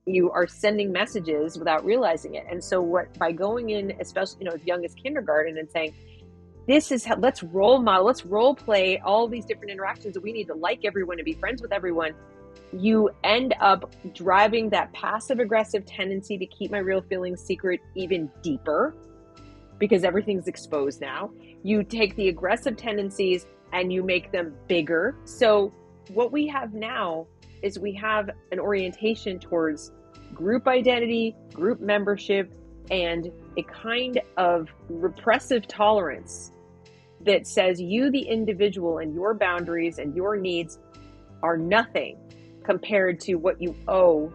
you are sending messages without realizing it. And so by going in, especially, as young as kindergarten, and saying, this is how, let's role model, let's role play all these different interactions that we need to like everyone and be friends with everyone. You end up driving that passive aggressive tendency to keep my real feelings secret even deeper, because everything's exposed now. You take the aggressive tendencies and you make them bigger. So what we have now is we have an orientation towards group identity, group membership, and a kind of repressive tolerance that says you, the individual, and your boundaries and your needs are nothing compared to what you owe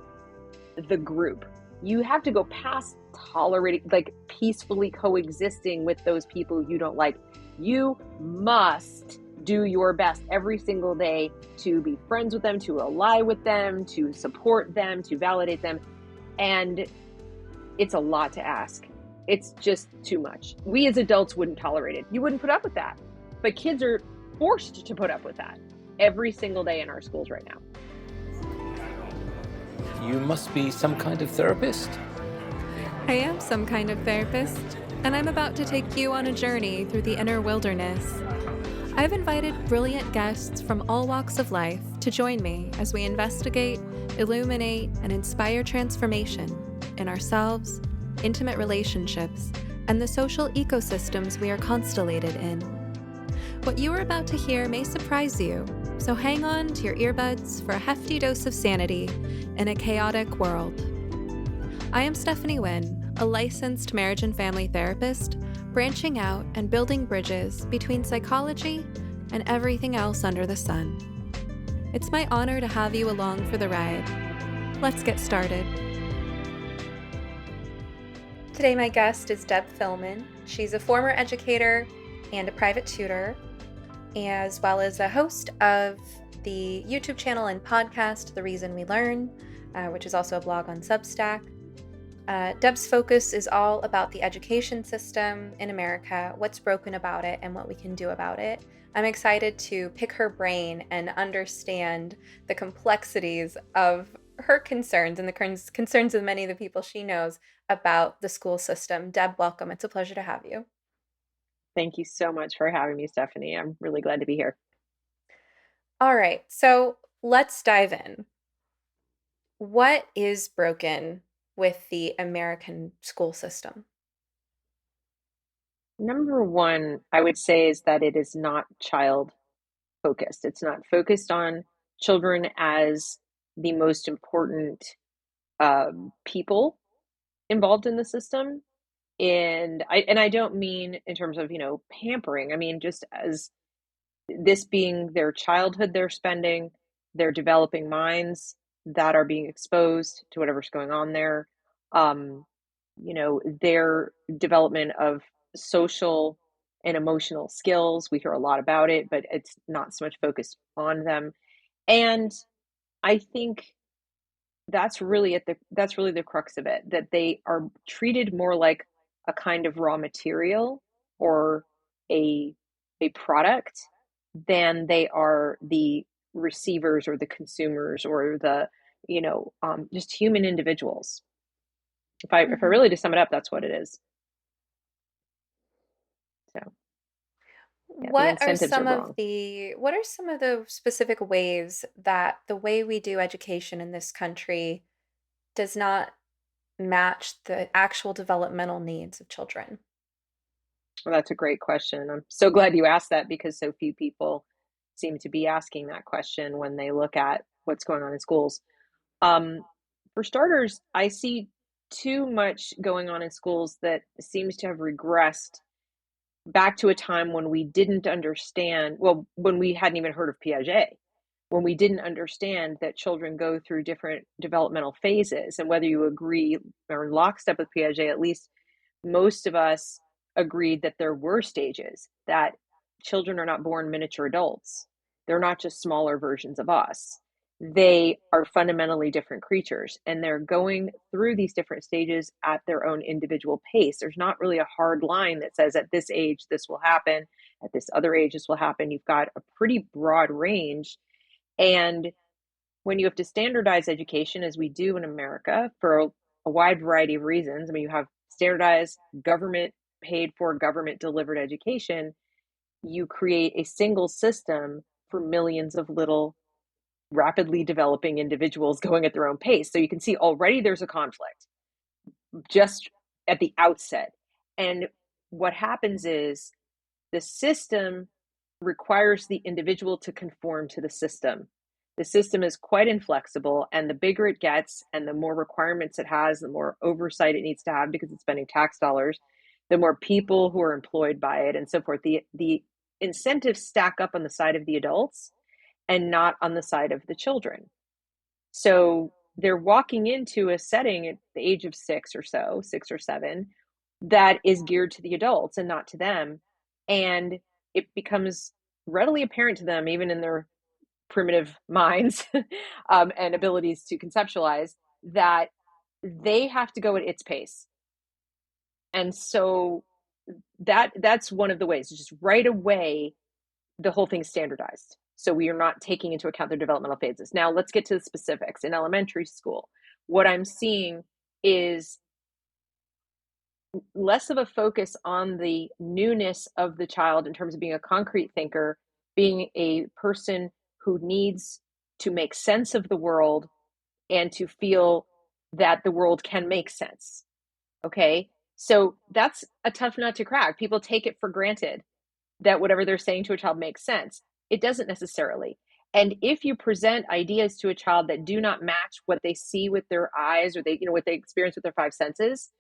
the group. You have to go past tolerating, like peacefully coexisting with those people you don't like. You must do your best every single day to be friends with them, to ally with them, to support them, to validate them. And it's a lot to ask. It's just too much. We as adults wouldn't tolerate it. You wouldn't put up with that. But kids are forced to put up with that every single day in our schools right now. You must be some kind of therapist. I am some kind of therapist, and I'm about to take you on a journey through the inner wilderness. I've invited brilliant guests from all walks of life to join me as we investigate, illuminate, and inspire transformation in ourselves, intimate relationships, and the social ecosystems we are constellated in. What you are about to hear may surprise you, so hang on to your earbuds for a hefty dose of sanity in a chaotic world. I am Stephanie Wynn, a licensed marriage and family therapist, branching out and building bridges between psychology and everything else under the sun. It's my honor to have you along for the ride. Let's get started. Today my guest is Deb Fillman. She's a former educator and a private tutor, as well as a host of the YouTube channel and podcast, The Reason We Learn, which is also a blog on Substack. Deb's focus is all about the education system in America, what's broken about it, and what we can do about it. I'm excited to pick her brain and understand the complexities of her concerns and the concerns of many of the people she knows about the school system. Deb, welcome. It's a pleasure to have you. Thank you so much for having me, Stephanie. I'm really glad to be here. All right, so let's dive in. What is broken with the American school system? Number one, I would say, is that it is not child focused. It's not focused on children as the most important people involved in the system. And I don't mean in terms of, pampering. I mean, just as this being their childhood they're spending, their developing minds that are being exposed to whatever's going on there, their development of social and emotional skills. We hear a lot about it, but it's not so much focused on them. And I think that's really the crux of it, that they are treated more like a kind of raw material or a product than they are the receivers or the consumers or the just human individuals. If I really to sum it up, that's what it is. So yeah, what are some of the specific ways that the way we do education in this country does not match the actual developmental needs of children? Well, that's a great question. I'm so glad you asked that, because so few people seem to be asking that question when they look at what's going on in schools. For starters, I see too much going on in schools that seems to have regressed back to a time when we didn't understand, when we hadn't even heard of Piaget, when we didn't understand that children go through different developmental phases. And whether you agree or in lockstep with Piaget, at least most of us agreed that there were stages, that children are not born miniature adults. They're not just smaller versions of us. They are fundamentally different creatures, and they're going through these different stages at their own individual pace. There's not really a hard line that says at this age this will happen, at this other age this will happen. You've got a pretty broad range, and when you have to standardize education, as we do in America, for a wide variety of reasons. I mean, you have standardized government paid for, government delivered education. You create a single system for millions of little rapidly developing individuals going at their own pace. So you can see already there's a conflict just at the outset. And what happens is the system requires the individual to conform to the system. The system is quite inflexible, and the bigger it gets and the more requirements it has, the more oversight it needs to have because it's spending tax dollars, the more people who are employed by it and so forth. The incentives stack up on the side of the adults and not on the side of the children. So they're walking into a setting at the age of 6 or 7, that is geared to the adults and not to them. And it becomes readily apparent to them, even in their primitive minds and abilities to conceptualize, that they have to go at its pace. And so that's one of the ways, just right away, the whole thing's standardized. So we are not taking into account their developmental phases. Now let's get to the specifics. In elementary school, what I'm seeing is less of a focus on the newness of the child in terms of being a concrete thinker, being a person who needs to make sense of the world and to feel that the world can make sense. Okay. So that's a tough nut to crack. People take it for granted that whatever they're saying to a child makes sense. It doesn't necessarily. And if you present ideas to a child that do not match what they see with their eyes, or what they experience with their five senses,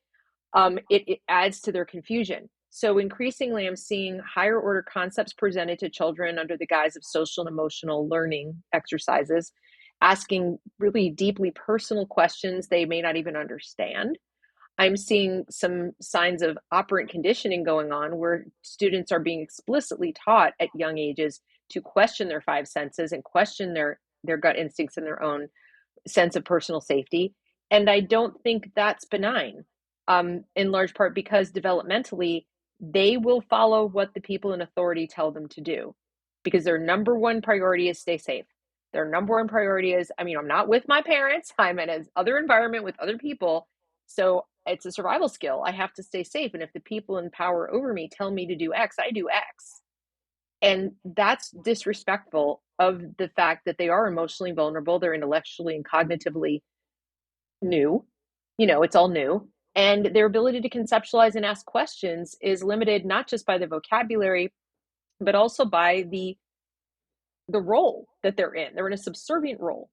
it adds to their confusion. So increasingly, I'm seeing higher order concepts presented to children under the guise of social and emotional learning exercises, asking really deeply personal questions they may not even understand. I'm seeing some signs of operant conditioning going on, where students are being explicitly taught at young ages to question their five senses and question their gut instincts and their own sense of personal safety. And I don't think that's benign, in large part because developmentally, they will follow what the people in authority tell them to do, because their number one priority is stay safe. Their number one priority is, I'm not with my parents, I'm in an other environment with other people. So it's a survival skill. I have to stay safe. And if the people in power over me tell me to do X, I do X. And that's disrespectful of the fact that they are emotionally vulnerable. They're intellectually and cognitively new. It's all new. And their ability to conceptualize and ask questions is limited not just by the vocabulary, but also by the role that they're in. They're in a subservient role.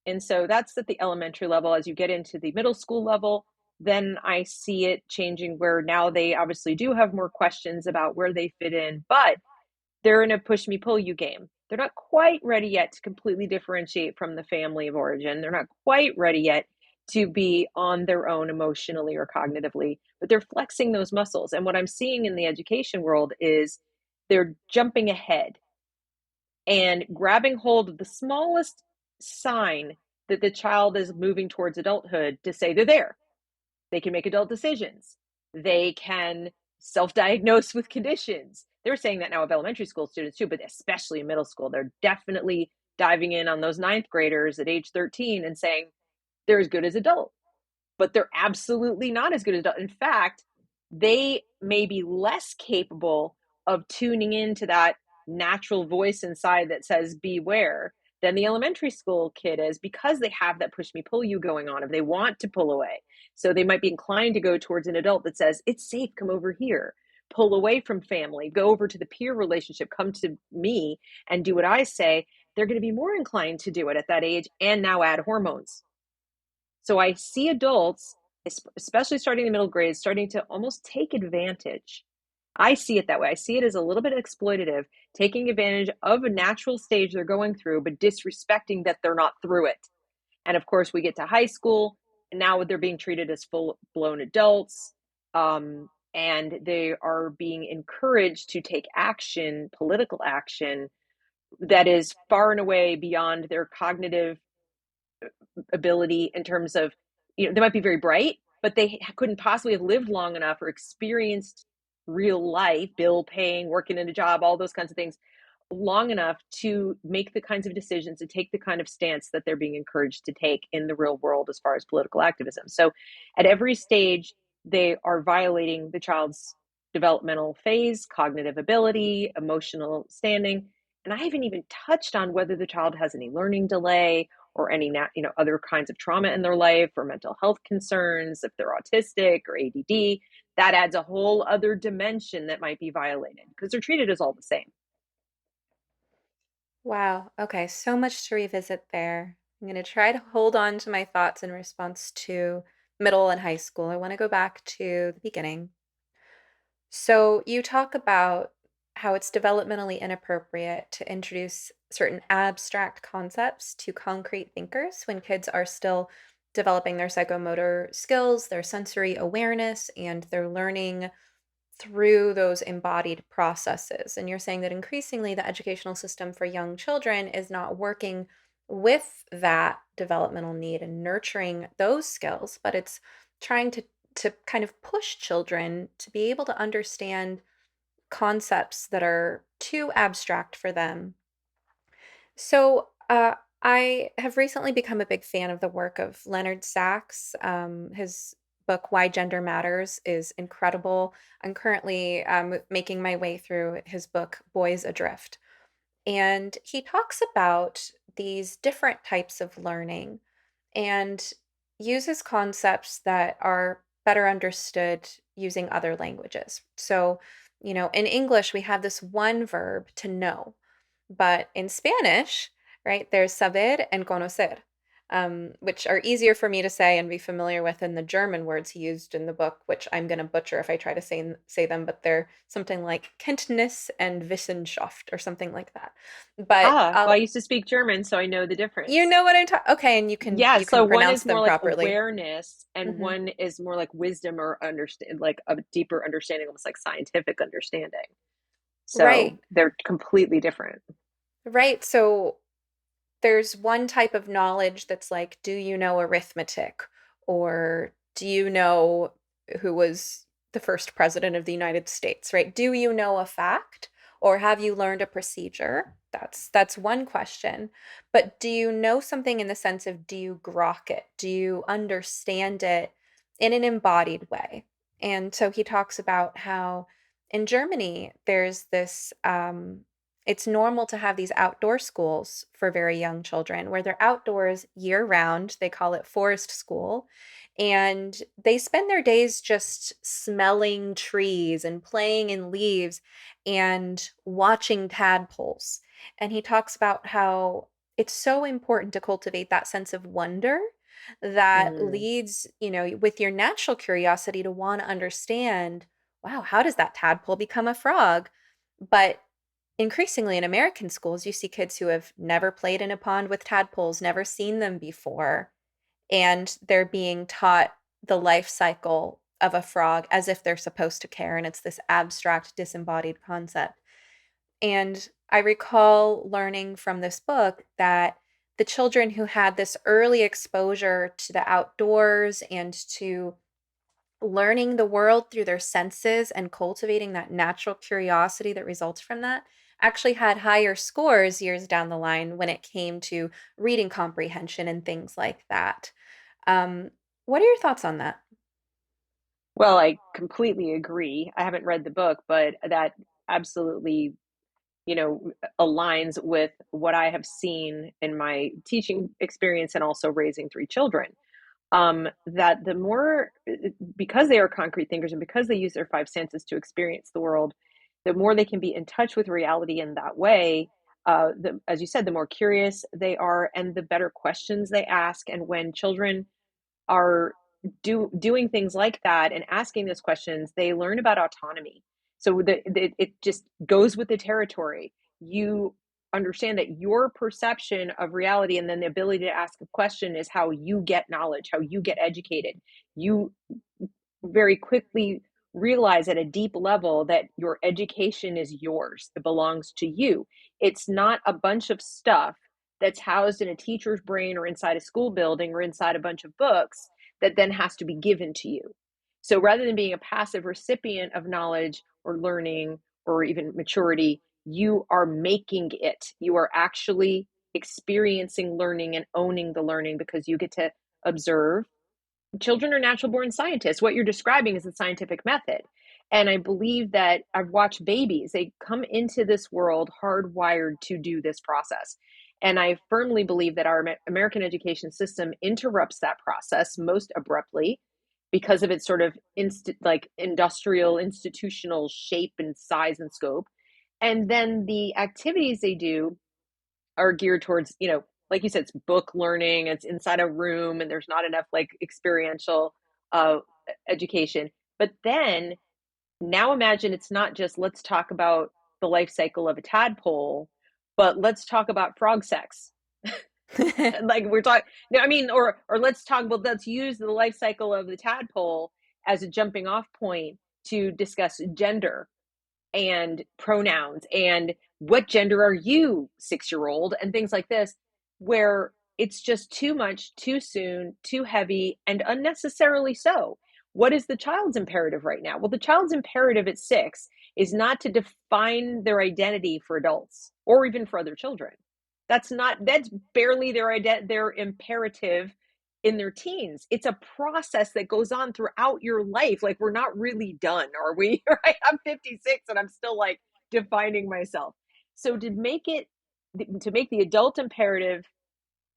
And so that's at the elementary level. As you get into the middle school level, then I see it changing, where now they obviously do have more questions about where they fit in, but they're in a push me pull you game. They're not quite ready yet to completely differentiate from the family of origin. They're not quite ready yet to be on their own emotionally or cognitively, but they're flexing those muscles. And what I'm seeing in the education world is they're jumping ahead and grabbing hold of the smallest sign that the child is moving towards adulthood to say they're there. They can make adult decisions. They can self-diagnose with conditions. They're saying that now of elementary school students too, but especially in middle school. They're definitely diving in on those ninth graders at age 13 and saying they're as good as adult, but they're absolutely not as good as adult. In fact, they may be less capable of tuning into that natural voice inside that says beware than the elementary school kid is, because they have that push me pull you going on if they want to pull away. So they might be inclined to go towards an adult that says it's safe, come over here, pull away from family, go over to the peer relationship, come to me and do what I say. They're going to be more inclined to do it at that age, and now add hormones. So I see adults, especially starting in the middle grades, starting to almost take advantage. I see it that way. I see it as a little bit exploitative, taking advantage of a natural stage they're going through, but disrespecting that they're not through it. And of course, we get to high school, and now they're being treated as full-blown adults, and they are being encouraged to take action, political action, that is far and away beyond their cognitive ability, in terms of, they might be very bright, but they couldn't possibly have lived long enough or experienced real life, bill paying, working in a job, all those kinds of things, long enough to make the kinds of decisions, to take the kind of stance that they're being encouraged to take in the real world as far as political activism. So at every stage, they are violating the child's developmental phase, cognitive ability, emotional standing. And I haven't even touched on whether the child has any learning delay or any other kinds of trauma in their life or mental health concerns, if they're autistic or ADD. That adds a whole other dimension that might be violated because they're treated as all the same. Wow. Okay. So much to revisit there. I'm going to try to hold on to my thoughts in response to middle and high school. I want to go back to the beginning. So, you talk about how it's developmentally inappropriate to introduce certain abstract concepts to concrete thinkers when kids are still developing their psychomotor skills, their sensory awareness, and their learning through those embodied processes. And you're saying that increasingly the educational system for young children is not working with that developmental need and nurturing those skills, but it's trying to kind of push children to be able to understand concepts that are too abstract for them. So, I have recently become a big fan of the work of Leonard Sachs. His book, Why Gender Matters, is incredible. I'm currently making my way through his book, Boys Adrift. And he talks about these different types of learning and uses concepts that are better understood using other languages. So, in English, we have this one verb to know, but in Spanish, right, there's saber and conocer, which are easier for me to say and be familiar with than the German words he used in the book, which I'm going to butcher if I try to say them, but they're something like Kenntnis and Wissenschaft or something like that. But Well, I used to speak German, so I know the you difference. know what I'm talking. Okay, and you can Yeah, you can so one pronounce is more them like properly. awareness, and Hmm. one is more like wisdom or understand, like a deeper understanding, almost like scientific understanding. Right, So they're completely different. right. So there's one type of knowledge that's like, do you know arithmetic? Or do you know who was the first president of the United States, right? Do you know a fact? Or have you learned a procedure? That's one question. But do you know something in the sense of do you grok it? Do you understand it in an embodied way? And so he talks about how in Germany there's this it's normal to have these outdoor schools for very young children where they're outdoors year round. They call it forest school. And they spend their days just smelling trees and playing in leaves and watching tadpoles. And he talks about how it's so important to cultivate that sense of wonder that Mm. leads, with your natural curiosity to want to understand, wow, how does that tadpole become a frog? But increasingly in American schools, you see kids who have never played in a pond with tadpoles, never seen them before, and they're being taught the life cycle of a frog as if they're supposed to care. And it's this abstract, disembodied concept. And I recall learning from this book that the children who had this early exposure to the outdoors and to learning the world through their senses and cultivating that natural curiosity that results from that actually had higher scores years down the line when it came to reading comprehension and things like that. Um, what are your thoughts on that? Well, I completely agree. I haven't read the book, but that absolutely, aligns with what I have seen in my teaching experience and also raising three children. That the more, because they are concrete thinkers and because they use their five senses to experience the world, the more they can be in touch with reality in that way. As you said, the more curious they are and the better questions they ask. And when children are doing things like that and asking those questions, they learn about autonomy. So it just goes with the territory. You understand that your perception of reality and then the ability to ask a question is how you get knowledge, how you get educated. You very quickly realize at a deep level that your education is yours. It belongs to you. It's not a bunch of stuff that's housed in a teacher's brain or inside a school building or inside a bunch of books that then has to be given to you. So rather than being a passive recipient of knowledge or learning or even maturity, you are making it. You are actually experiencing learning and owning the learning because you get to observe. Children are natural born scientists. What you're describing is the scientific method. And I believe that I've watched babies, they come into this world hardwired to do this process. And I firmly believe that our American education system interrupts that process most abruptly because of its sort of like industrial, institutional shape and size and scope. And then the activities they do are geared towards, like you said, it's book learning, it's inside a room, and there's not enough like experiential uh, education. But then now imagine it's not just let's talk about the life cycle of a tadpole, but let's talk about frog sex. Like we're talking, I mean, or let's use the life cycle of the tadpole as a jumping off point to discuss gender and pronouns and what gender are you, 6-year old, and things like this, where it's just too much, too soon, too heavy, and unnecessarily so. What is the child's imperative right now? Well, the child's imperative at 6 is not to define their identity for adults or even for other children. That's barely their imperative in their teens. It's a process that goes on throughout your life. Like, we're not really done, are we? Right? I'm 56 and I'm still like defining myself. So to make the adult imperative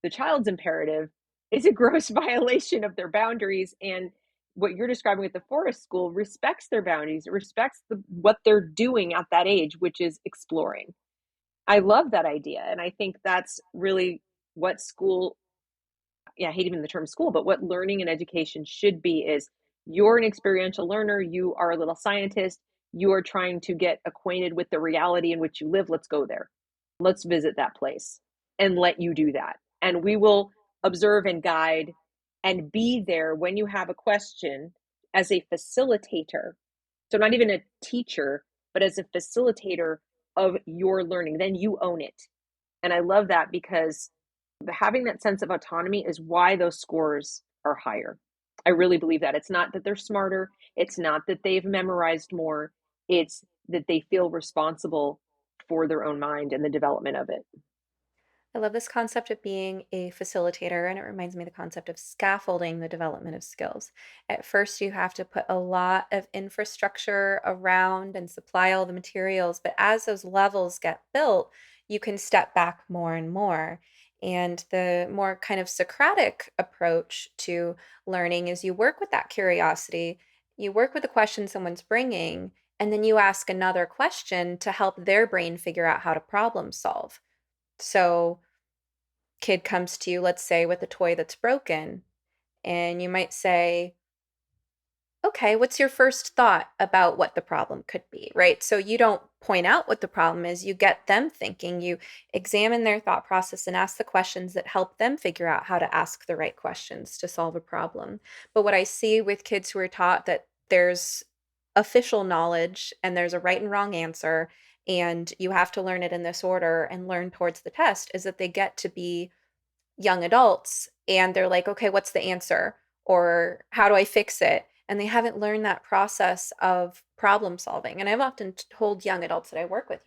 the child's imperative is a gross violation of their boundaries. And what you're describing with the forest school respects their boundaries, it respects what they're doing at that age, which is exploring. I love that idea. And I think that's really what school, yeah, I hate even the term school, but what learning and education should be is you're an experiential learner, you are a little scientist, you are trying to get acquainted with the reality in which you live. Let's go there. Let's visit that place and let you do that. And we will observe and guide and be there when you have a question as a facilitator. So not even a teacher, but as a facilitator of your learning. Then you own it. And I love that because having that sense of autonomy is why those scores are higher. I really believe that. It's not that they're smarter, it's not that they've memorized more, it's that they feel responsible for their own mind and the development of it. I love this concept of being a facilitator, and it reminds me of the concept of scaffolding the development of skills. At first, you have to put a lot of infrastructure around and supply all the materials, but as those levels get built, you can step back more and more. And the more kind of Socratic approach to learning is you work with that curiosity, you work with the question someone's bringing, and then you ask another question to help their brain figure out how to problem solve. So, kid comes to you, let's say, with a toy that's broken, and you might say, okay, what's your first thought about what the problem could be, right? So you don't point out what the problem is, you get them thinking, you examine their thought process and ask the questions that help them figure out how to ask the right questions to solve a problem. But what I see with kids who are taught that there's official knowledge and there's a right and wrong answer, and you have to learn it in this order and learn towards the test, is that they get to be young adults and they're like, okay, what's the answer? Or how do I fix it? And they haven't learned that process of problem solving. And I've often told young adults that I work with,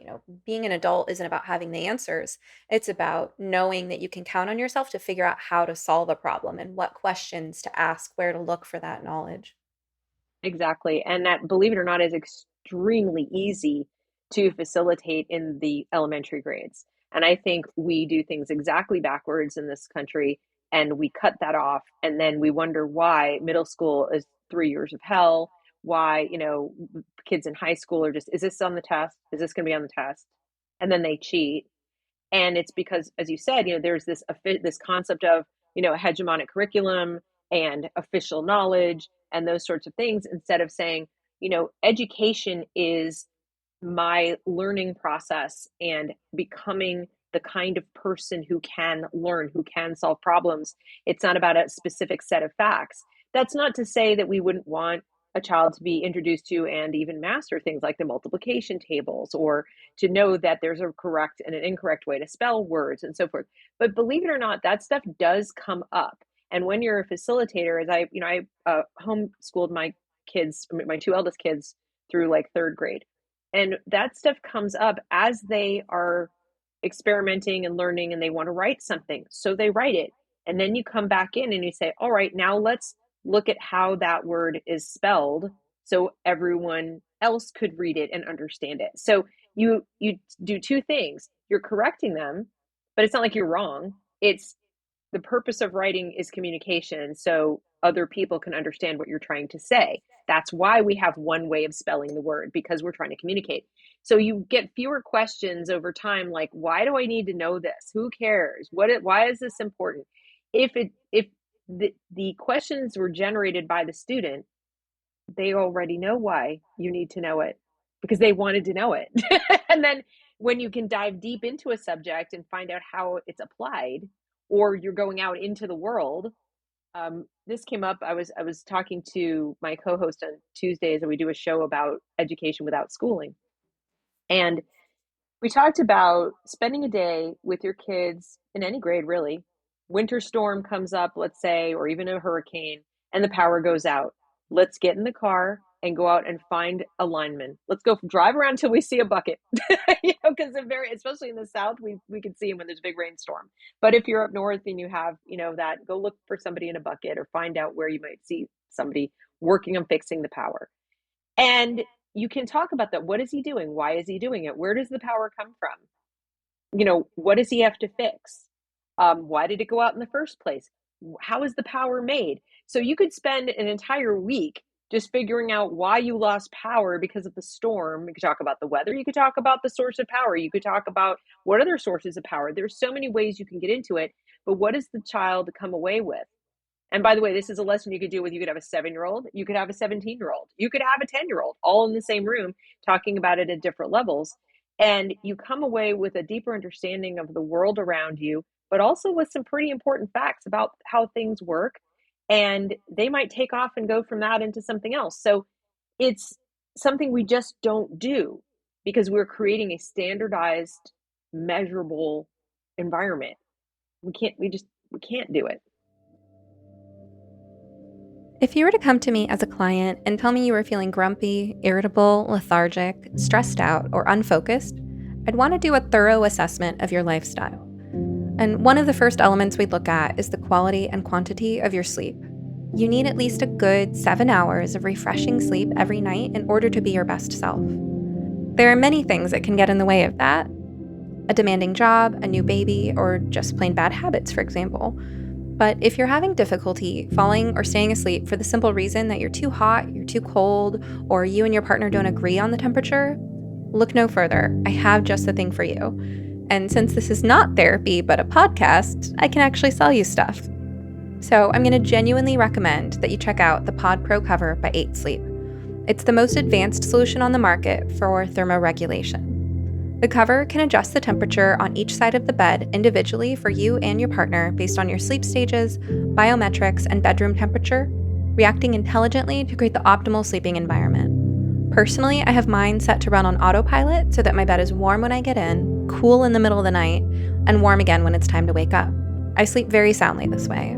being an adult isn't about having the answers. It's about knowing that you can count on yourself to figure out how to solve a problem and what questions to ask, where to look for that knowledge. Exactly. And that, believe it or not, is extremely easy to facilitate in the elementary grades. And I think we do things exactly backwards in this country and we cut that off. And then we wonder why middle school is 3 years of hell. Why, kids in high school are just, is this on the test? Is this going to be on the test? And then they cheat. And it's because, as you said, there's this concept of, a hegemonic curriculum and official knowledge and those sorts of things, instead of saying, education is my learning process and becoming the kind of person who can learn, who can solve problems. It's not about a specific set of facts. That's not to say that we wouldn't want a child to be introduced to and even master things like the multiplication tables, or to know that there's a correct and an incorrect way to spell words and so forth. But believe it or not, that stuff does come up. And when you're a facilitator, as I homeschooled my kids, my two eldest kids, through like third grade. And that stuff comes up as they are experimenting and learning and they want to write something. So they write it. And then you come back in and you say, all right, now let's look at how that word is spelled so everyone else could read it and understand it. So you do two things. You're correcting them, but it's not like you're wrong. It's the purpose of writing is communication so other people can understand what you're trying to say. That's why we have one way of spelling the word, because we're trying to communicate. So you get fewer questions over time, like, why do I need to know this? Who cares? Why is this important? If the questions were generated by the student, they already know why you need to know it because they wanted to know it. And then when you can dive deep into a subject and find out how it's applied, or you're going out into the world. This came up. I was talking to my co-host on Tuesdays, and we do a show about education without schooling. And we talked about spending a day with your kids in any grade, really. Winter storm comes up, let's say, or even a hurricane, and the power goes out. Let's get in the car and go out and find a lineman. Let's go drive around till we see a bucket. Because especially in the South, we can see them when there's a big rainstorm. But if you're up north and you have, that, go look for somebody in a bucket or find out where you might see somebody working on fixing the power. And you can talk about that. What is he doing? Why is he doing it? Where does the power come from? What does he have to fix? Why did it go out in the first place? How is the power made? So you could spend an entire week just figuring out why you lost power because of the storm. You could talk about the weather. You could talk about the source of power. You could talk about what other sources of power. There's so many ways you can get into it, but what does the child come away with? And by the way, this is a lesson you could do with, you could have a 7-year-old, you could have a 17-year-old, you could have a 10-year-old, all in the same room talking about it at different levels. And you come away with a deeper understanding of the world around you, but also with some pretty important facts about how things work. And they might take off and go from that into something else. So it's something we just don't do because we're creating a standardized, measurable environment. We can't do it. If you were to come to me as a client and tell me you were feeling grumpy, irritable, lethargic, stressed out, or unfocused, I'd want to do a thorough assessment of your lifestyle. And one of the first elements we'd look at is the quality and quantity of your sleep. You need at least a good 7 hours of refreshing sleep every night in order to be your best self. There are many things that can get in the way of that. A demanding job, a new baby, or just plain bad habits, for example. But if you're having difficulty falling or staying asleep for the simple reason that you're too hot, you're too cold, or you and your partner don't agree on the temperature, look no further. I have just the thing for you. And since this is not therapy but a podcast, I can actually sell you stuff. So I'm going to genuinely recommend that you check out the Pod Pro cover by 8 Sleep. It's the most advanced solution on the market for thermoregulation. The cover can adjust the temperature on each side of the bed individually for you and your partner based on your sleep stages, biometrics, and bedroom temperature, reacting intelligently to create the optimal sleeping environment. Personally, I have mine set to run on autopilot so that my bed is warm when I get in, cool in the middle of the night, and warm again when it's time to wake up. I sleep very soundly this way.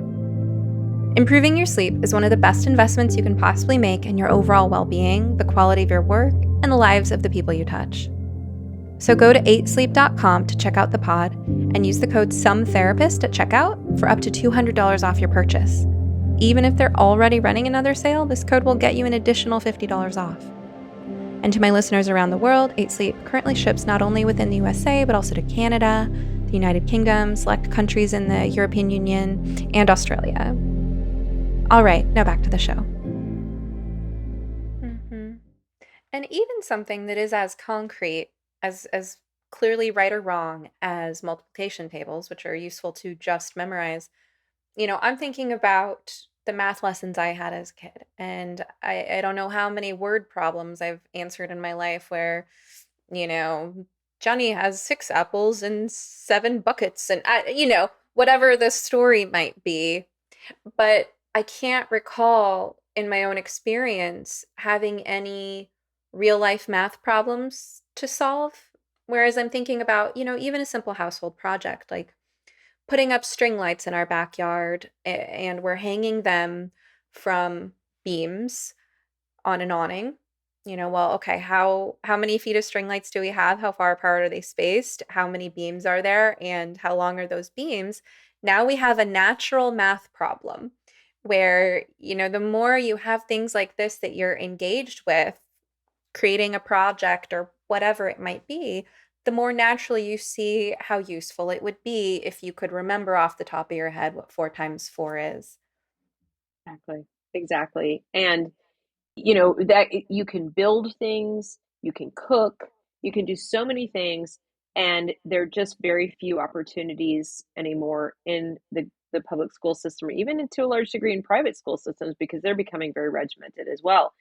Improving your sleep is one of the best investments you can possibly make in your overall well-being, the quality of your work, and the lives of the people you touch. So go to 8sleep.com to check out the pod and use the code SOMETHERAPIST at checkout for up to $200 off your purchase. Even if they're already running another sale, this code will get you an additional $50 off. And to my listeners around the world, 8Sleep currently ships not only within the USA, but also to Canada, the United Kingdom, select countries in the European Union, and Australia. All right, now back to the show. And even something that is as concrete, as clearly right or wrong as multiplication tables, which are useful to just memorize. I'm thinking about the math lessons I had as a kid, and I don't know how many word problems I've answered in my life where, Johnny has 6 apples and 7 buckets, and whatever the story might be. But I can't recall in my own experience having any real life math problems to solve. Whereas I'm thinking about, even a simple household project like putting up string lights in our backyard, and we're hanging them from beams on an awning. well, okay, how many feet of string lights do we have? How far apart are they spaced? How many beams are there? And how long are those beams? Now we have a natural math problem where, the more you have things like this that you're engaged with, creating a project or whatever it might be, the more naturally you see how useful it would be if you could remember off the top of your head what 4 times 4 is. Exactly. Exactly. And that you can build things, you can cook, you can do so many things, and there are just very few opportunities anymore in the public school system, or even to a large degree in private school systems, because they're becoming very regimented as well.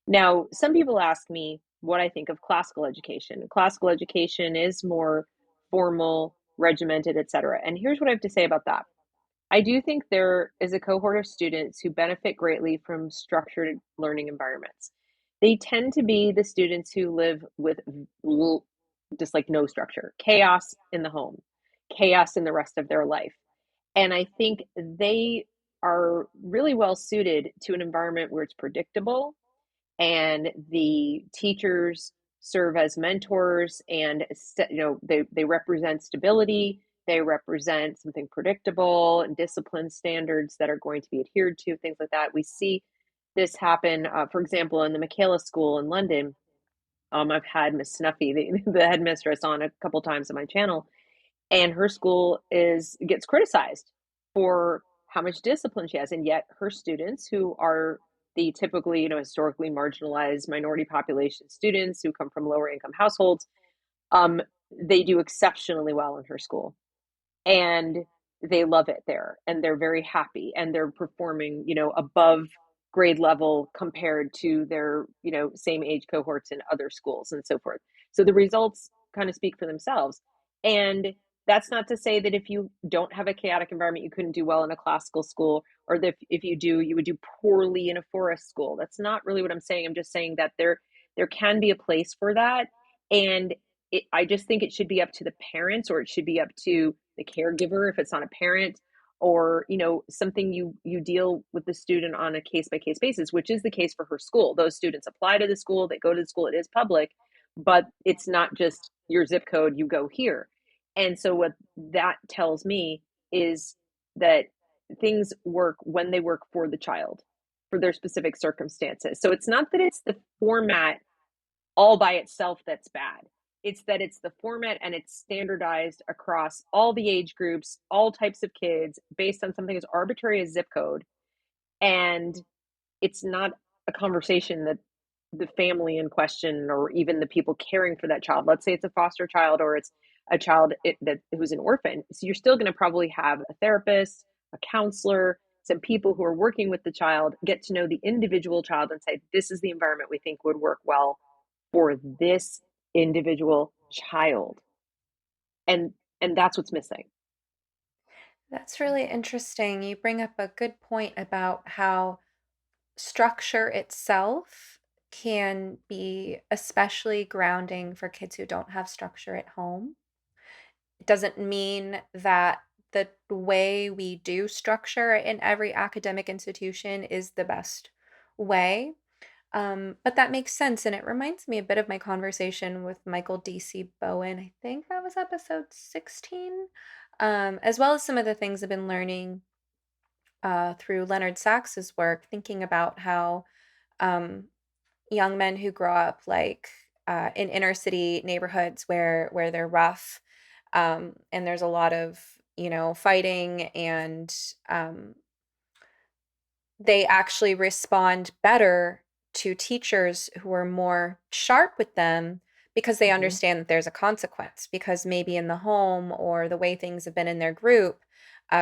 Now, some people ask me what I think of classical education. Classical education is more formal, regimented, etc. And here's what I have to say about that. I do think there is a cohort of students who benefit greatly from structured learning environments. They tend to be the students who live with just like no structure, chaos in the home, chaos in the rest of their life. And I think they are really well suited to an environment where it's predictable, and the teachers serve as mentors, and they represent stability, they represent something predictable and discipline standards that are going to be adhered to, things like that. We see this happen, for example, in the Michaela School in London. I've had Miss Snuffy, the headmistress, on a couple times on my channel, and her school is gets criticized for how much discipline she has, and yet her students, who are the typically historically marginalized minority population students who come from lower income households, um, they do exceptionally well in her school, and they love it there, and they're very happy, and they're performing above grade level compared to their same age cohorts in other schools and so forth. So the results kind of speak for themselves. And that's not to say that if you don't have a chaotic environment you couldn't do well in a classical school, or that if you do, you would do poorly in a forest school. That's not really what I'm saying. I'm just saying that there can be a place for that. And I just think it should be up to the parents, or it should be up to the caregiver if it's not a parent, or something you deal with the student on a case by case basis, which is the case for her school. Those students apply to the school, they go to the school, it is public, but it's not just your zip code, you go here. And so what that tells me is that things work when they work for the child, for their specific circumstances. So it's not that it's the format all by itself that's bad. It's that it's the format, and it's standardized across all the age groups, all types of kids, based on something as arbitrary as zip code. And it's not a conversation that the family in question, or even the people caring for that child, let's say it's a foster child, or it's a child who's an orphan. So you're still going to probably have a therapist, a counselor, some people who are working with the child, get to know the individual child and say, this is the environment we think would work well for this individual child. And that's what's missing. That's really interesting. You bring up a good point about how structure itself can be especially grounding for kids who don't have structure at home. It doesn't mean that the way we do structure in every academic institution is the best way. But that makes sense. And it reminds me a bit of my conversation with Michael D.C. Bowen. I think that was episode 16, as well as some of the things I've been learning through Leonard Sax's work, thinking about how um, young men who grow up like in inner city neighborhoods where they're rough, and there's a lot of fighting, and they actually respond better to teachers who are more sharp with them, because they Mm-hmm. understand that there's a consequence, because maybe in the home or the way things have been in their group,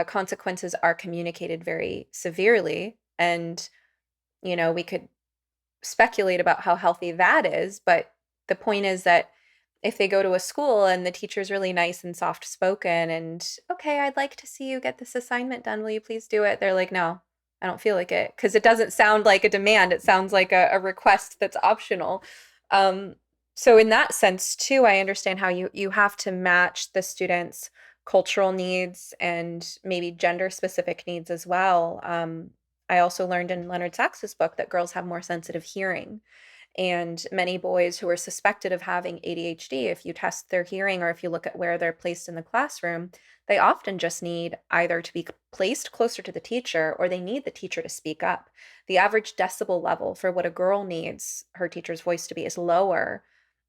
consequences are communicated very severely. And we could speculate about how healthy that is, but the point is that if they go to a school and the teacher's really nice and soft spoken and, okay, I'd like to see you get this assignment done, will you please do it? They're like, no, I don't feel like it, because it doesn't sound like a demand. It sounds like a request that's optional. Um, so in that sense too, I understand how you have to match the students' cultural needs and maybe gender specific needs as well. I also learned in Leonard Sax's book that girls have more sensitive hearing. And many boys who are suspected of having ADHD, if you test their hearing or if you look at where they're placed in the classroom, they often just need either to be placed closer to the teacher or they need the teacher to speak up. The average decibel level for what a girl needs her teacher's voice to be is lower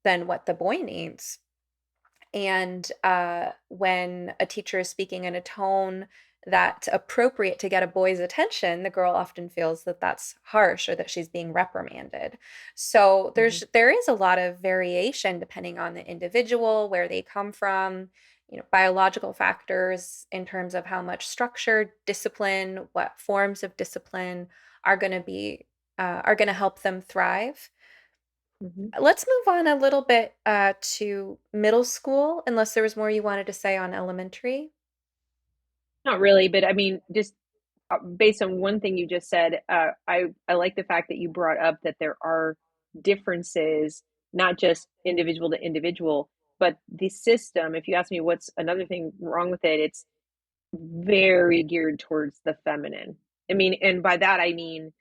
than what the boy needs. And when a teacher is speaking in a tone that's appropriate to get a boy's attention, the girl often feels that that's harsh or that she's being reprimanded. So Mhm. there is a lot of variation depending on the individual, where they come from, biological factors in terms of how much structure, discipline, what forms of discipline are going to be are going to help them thrive. Mhm. Let's move on a little bit to middle school, unless there was more you wanted to say on elementary. Not really, but I mean, just based on one thing you just said, I like the fact that you brought up that there are differences, not just individual to individual, but the system. If you ask me what's another thing wrong with it, it's very geared towards the feminine. I mean, and by that I mean,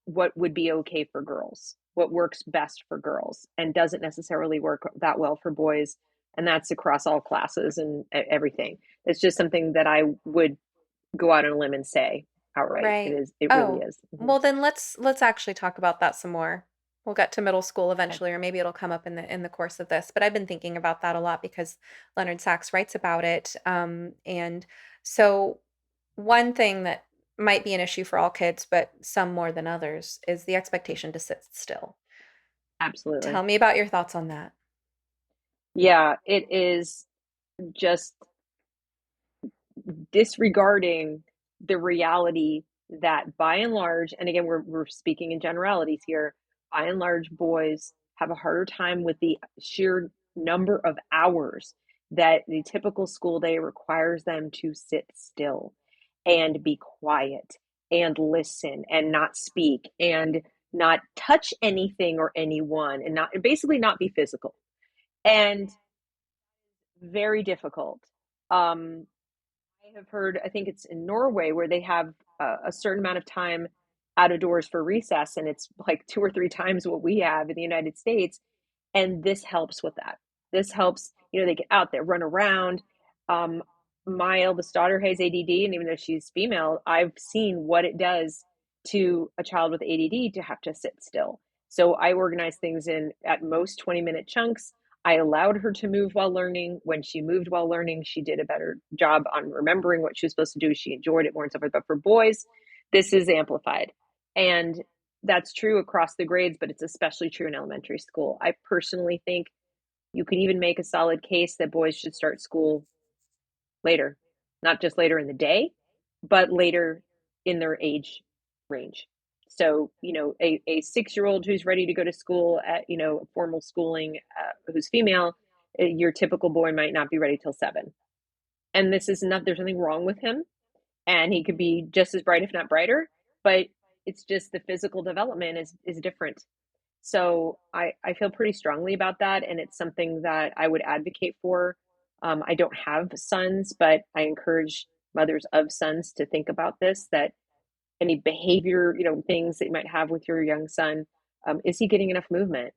what would be okay for girls, what works best for girls, and doesn't necessarily work that well for boys. And that's across all classes and everything. It's just something that I would go out on a limb and say outright. It Right. is, it really Oh, is. well then let's actually talk about that some more. We'll get to middle school Okay. eventually, or maybe it'll come up in the course of this. But I've been thinking about that a lot because Leonard Sachs writes about it. And so one thing that might be an issue for all kids, but some more than others, is the expectation to sit still. Absolutely. Tell me about your thoughts on that. Yeah, it is just disregarding the reality that by and large, and again, we're speaking in generalities here, by and large, boys have a harder time with the sheer number of hours that the typical school day requires them to sit still and be quiet and listen and not speak and not touch anything or anyone and not basically not be physical. And very difficult. Um, I have heard, I think it's in Norway where they have a certain amount of time out of doors for recess, and it's like two or three times what we have in the United States. And this helps with that. This helps, they get out there, run around. Um, my eldest daughter has ADD, and even though she's female, I've seen what it does to a child with ADD to have to sit still. So I organize things in at most 20-minute chunks. I allowed her to move while learning. When she moved while learning, she did a better job on remembering what she was supposed to do. She enjoyed it more and so forth. But for boys, this is amplified. And that's true across the grades, but it's especially true in elementary school. I personally think you could even make a solid case that boys should start school later, not just later in the day, but later in their age range. So, a 6-year old who's ready to go to school at, formal schooling, who's female, your typical boy might not be ready till 7. And this is not, there's nothing wrong with him. And he could be just as bright, if not brighter, but it's just the physical development is different. So I feel pretty strongly about that, and it's something that I would advocate for. I don't have sons, but I encourage mothers of sons to think about this, that any behavior, things that you might have with your young son, is he getting enough movement?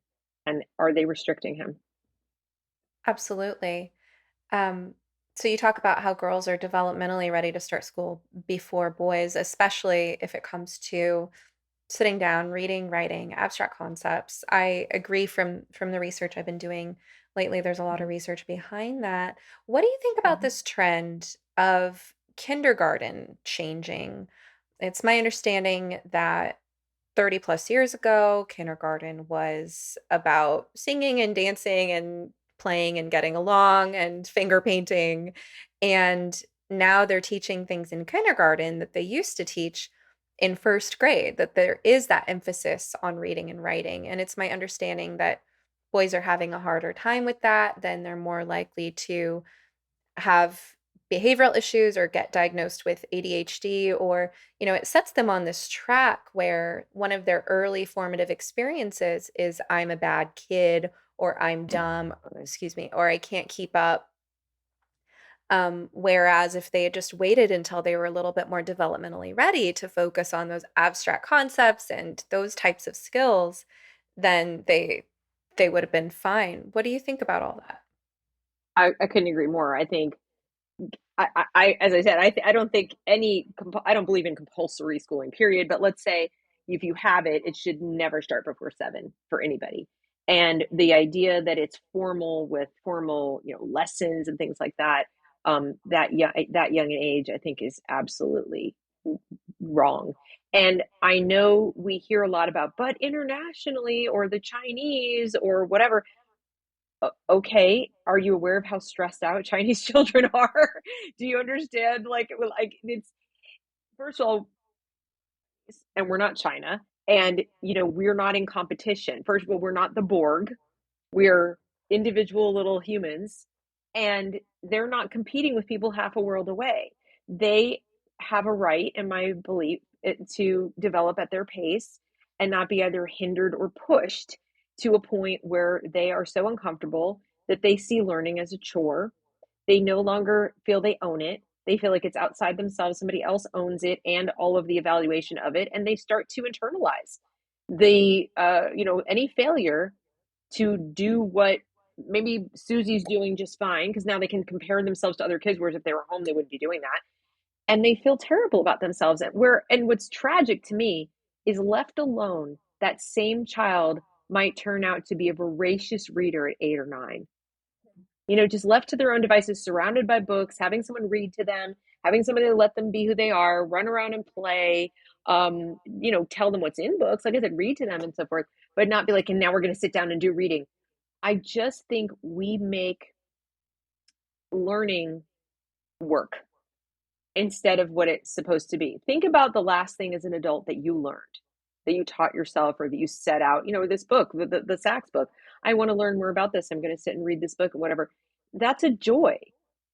And are they restricting him? Absolutely. Um, so you talk about how girls are developmentally ready to start school before boys, especially if it comes to sitting down, reading, writing, abstract concepts. I agree from the research I've been doing lately, there's a lot of Mhm. research behind that. What do you think about Mhm. this trend of kindergarten changing? It's my understanding that 30 plus years ago, kindergarten was about singing and dancing and playing and getting along and finger painting. And now they're teaching things in kindergarten that they used to teach in first grade, that there is that emphasis on reading and writing. And it's my understanding that boys are having a harder time with that, then they're more likely to have behavioral issues or get diagnosed with ADHD, or it sets them on this track where one of their early formative experiences is I'm a bad kid, or I'm dumb, excuse me, or I can't keep up. Whereas if they had just waited until they were a little bit more developmentally ready to focus on those abstract concepts and those types of skills, then they would have been fine. What do you think about all that? I couldn't agree more. I think as I said, I don't think I don't believe in compulsory schooling, period. But let's say if you have it, it should never start before 7 for anybody. And the idea that it's formal with formal, lessons and things like that, that young an age, I think is absolutely wrong. And I know we hear a lot about, but internationally or the Chinese or whatever, okay, are you aware of how stressed out Chinese children are? Do you understand? Like it's first of all, and we're not China, and we're not in competition. First of all, we're not the Borg. We're individual little humans, and they're not competing with people half a world away. They have a right, in my belief, to develop at their pace and not be either hindered or pushed to a point where they are so uncomfortable that they see learning as a chore. They no longer feel they own it. They feel like it's outside themselves. Somebody else owns it and all of the evaluation of it. And they start to internalize any failure to do what maybe Susie's doing just fine because now they can compare themselves to other kids, whereas if they were home, they wouldn't be doing that. And they feel terrible about themselves. And what's tragic to me is left alone, that same child might turn out to be a voracious reader at 8 or 9. Just left to their own devices, surrounded by books, having someone read to them, having somebody to let them be who they are, run around and play, tell them what's in books, like I said, read to them and so forth, but not be like, and now we're going to sit down and do reading. I just think we make learning work instead of what it's supposed to be. Think about the last thing as an adult that you learned, that you taught yourself, or that you set out, this book, the Sachs book. I want to learn more about this. I'm going to sit and read this book or whatever. That's a joy.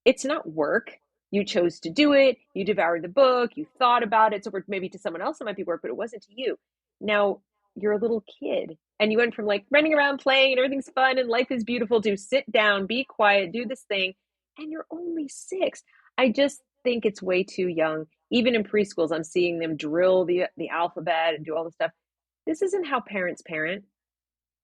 It's not work. You chose to do it. You devoured the book. You thought about it. So maybe to someone else it might be work, but it wasn't to you. Now you're a little kid and you went from like running around playing and everything's fun and life is beautiful to sit down, be quiet, do this thing. And you're only 6. I just think it's way too young. Even in preschools, I'm seeing them drill the alphabet and do all this stuff. This isn't how parents parent.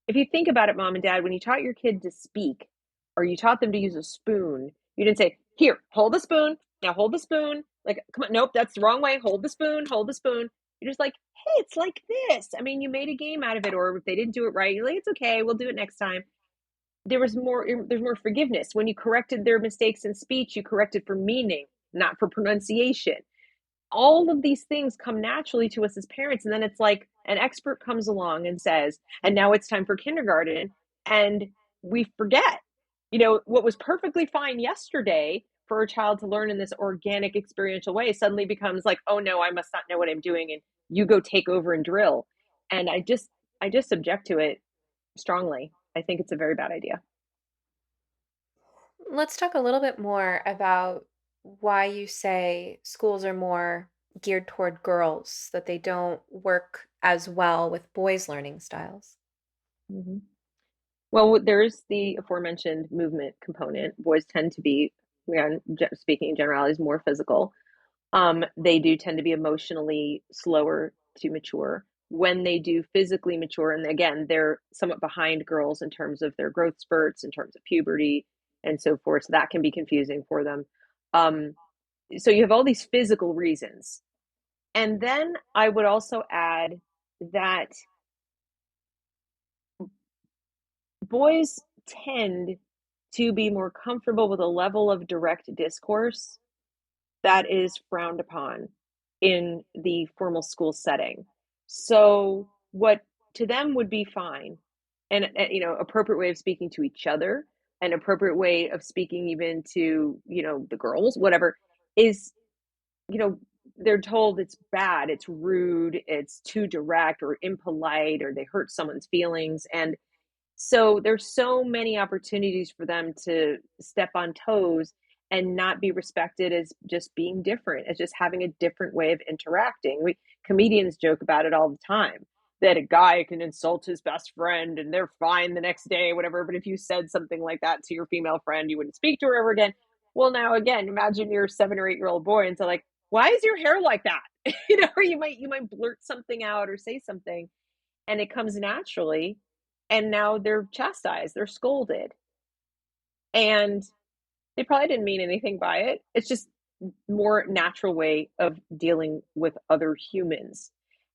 If you think about it, mom and dad, when you taught your kid to speak or you taught them to use a spoon, you didn't say, here, hold the spoon. Now hold the spoon. Like, come on, nope, that's the wrong way. Hold the spoon, hold the spoon. You're just like, hey, it's like this. I mean, you made a game out of it, or if they didn't do it right, you're like, it's okay, we'll do it next time. There's more forgiveness. When you corrected their mistakes in speech, you corrected for meaning, not for pronunciation. All of these things come naturally to us as parents. And then it's like an expert comes along and says, and now it's time for kindergarten. And we forget, what was perfectly fine yesterday for a child to learn in this organic experiential way suddenly becomes like, oh no, I must not know what I'm doing. And you go take over and drill. And I just object to it strongly. I think it's a very bad idea. Let's talk a little bit more about why you say schools are more geared toward girls, that they don't work as well with boys' learning styles. Mm-hmm. Well, there's the aforementioned movement component. Boys tend to be, again, speaking in generalities, more physical. They do tend to be emotionally slower to mature. When they do physically mature, and again, they're somewhat behind girls in terms of their growth spurts, in terms of puberty, and so forth. So that can be confusing for them. Um, so you have all these physical reasons. And then I would also add that boys tend to be more comfortable with a level of direct discourse that is frowned upon in the formal school setting. So what to them would be fine, and appropriate way of speaking to each other, an appropriate way of speaking even to the girls, whatever, is you know they're told it's bad, it's rude, it's too direct or impolite, or they hurt someone's feelings. And so there's so many opportunities for them to step on toes and not be respected as just being different, as just having a different way of interacting. We comedians joke about it all the time, that a guy can insult his best friend and they're fine the next day, whatever. But if you said something like that to your female friend, you wouldn't speak to her ever again. Well, now again, imagine you're a 7 or 8 year old boy and so like, why is your hair like that? Or you might blurt something out or say something, and it comes naturally. and now they're chastised, they're scolded, and they probably didn't mean anything by it. It's just more natural way of dealing with other humans.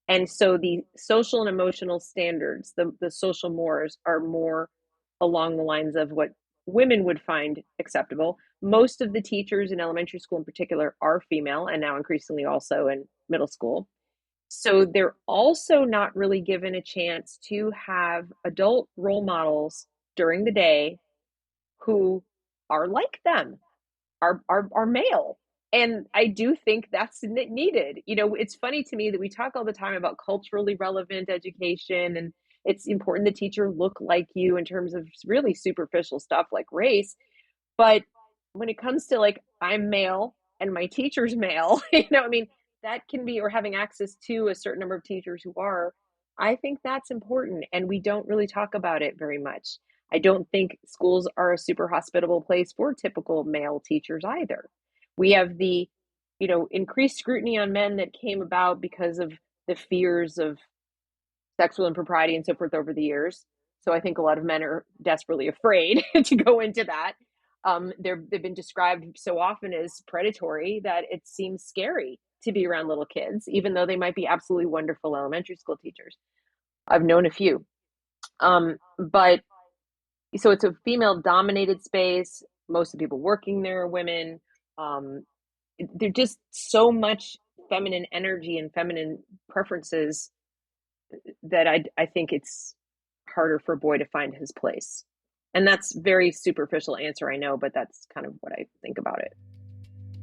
And so the social and emotional standards, the social mores are more along the lines of what women would find acceptable. Most of the teachers in elementary school in particular are female, and now increasingly also in middle school. So they're also not really given a chance to have adult role models during the day who are like them, are male. And I do think that's needed. You know, it's funny to me that we talk all the time about culturally relevant education, and it's important the teacher look like you in terms of really superficial stuff like race. But when it comes to like, I'm male and my teacher's male, I mean, that can be, or having access to a certain number of teachers who are, I think that's important. And we don't really talk about it very much. I don't think schools are a super hospitable place for typical male teachers either. We have the, increased scrutiny on men that came about because of the fears of sexual impropriety and so forth over the years. So I think a lot of men are desperately afraid to go into that. They've been described so often as predatory that it seems scary to be around little kids, even though they might be absolutely wonderful elementary school teachers. I've known a few. But so it's a female dominated space. Most of the people working there are women. There's just so much feminine energy and feminine preferences that I think it's harder for a boy to find his place. And that's very superficial answer, I know, but that's kind of what I think about it.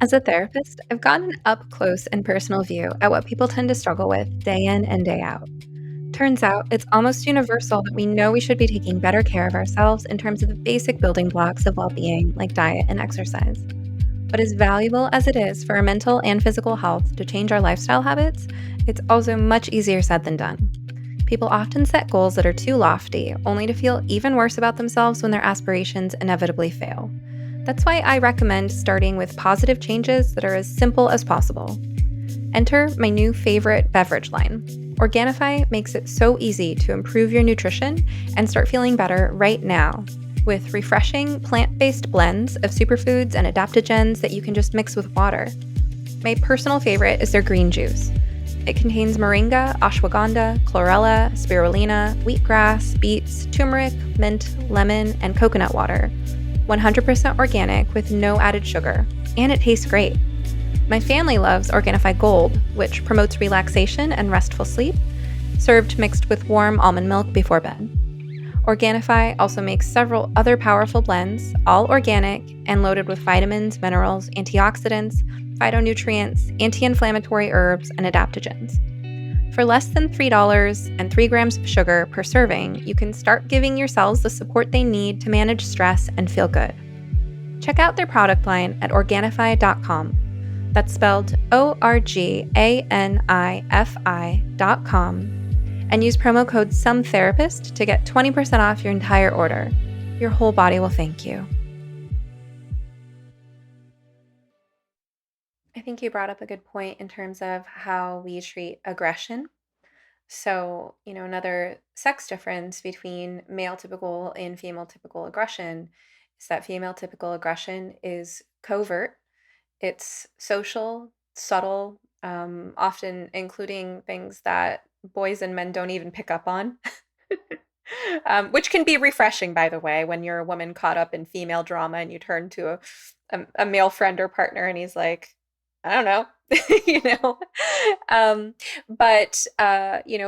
As a therapist, I've gotten an up close and personal view at what people tend to struggle with day in and day out. Turns out it's almost universal that we know we should be taking better care of ourselves in terms of the basic building blocks of well being, like diet and exercise. But as valuable as it is for our mental and physical health to change our lifestyle habits, it's also much easier said than done. People often set goals that are too lofty, only to feel even worse about themselves when their aspirations inevitably fail. That's why I recommend starting with positive changes that are as simple as possible. Enter my new favorite beverage line. Organifi makes it so easy to improve your nutrition and start feeling better right now, with refreshing plant-based blends of superfoods and adaptogens that you can just mix with water. My personal favorite is their green juice. It contains moringa, ashwagandha, chlorella, spirulina, wheatgrass, beets, turmeric, mint, lemon, and coconut water. 100% organic with no added sugar, and it tastes great. My family loves Organifi Gold, which promotes relaxation and restful sleep, served mixed with warm almond milk before bed. Organifi also makes several other powerful blends, all organic and loaded with vitamins, minerals, antioxidants, phytonutrients, anti-inflammatory herbs, and adaptogens. For less than $3 and 3 grams of sugar per serving, you can start giving yourselves the support they need to manage stress and feel good. Check out their product line at Organifi.com. That's spelled Organifi.com, and use promo code SOMETHERAPIST to get 20% off your entire order. Your whole body will thank you. I think you brought up a good point in terms of how we treat aggression. So, another sex difference between male typical and female typical aggression is that female typical aggression is covert. It's social, subtle, often including things that boys and men don't even pick up on. Which can be refreshing, by the way, when you're a woman caught up in female drama and you turn to a male friend or partner and he's like, I don't know, you know. But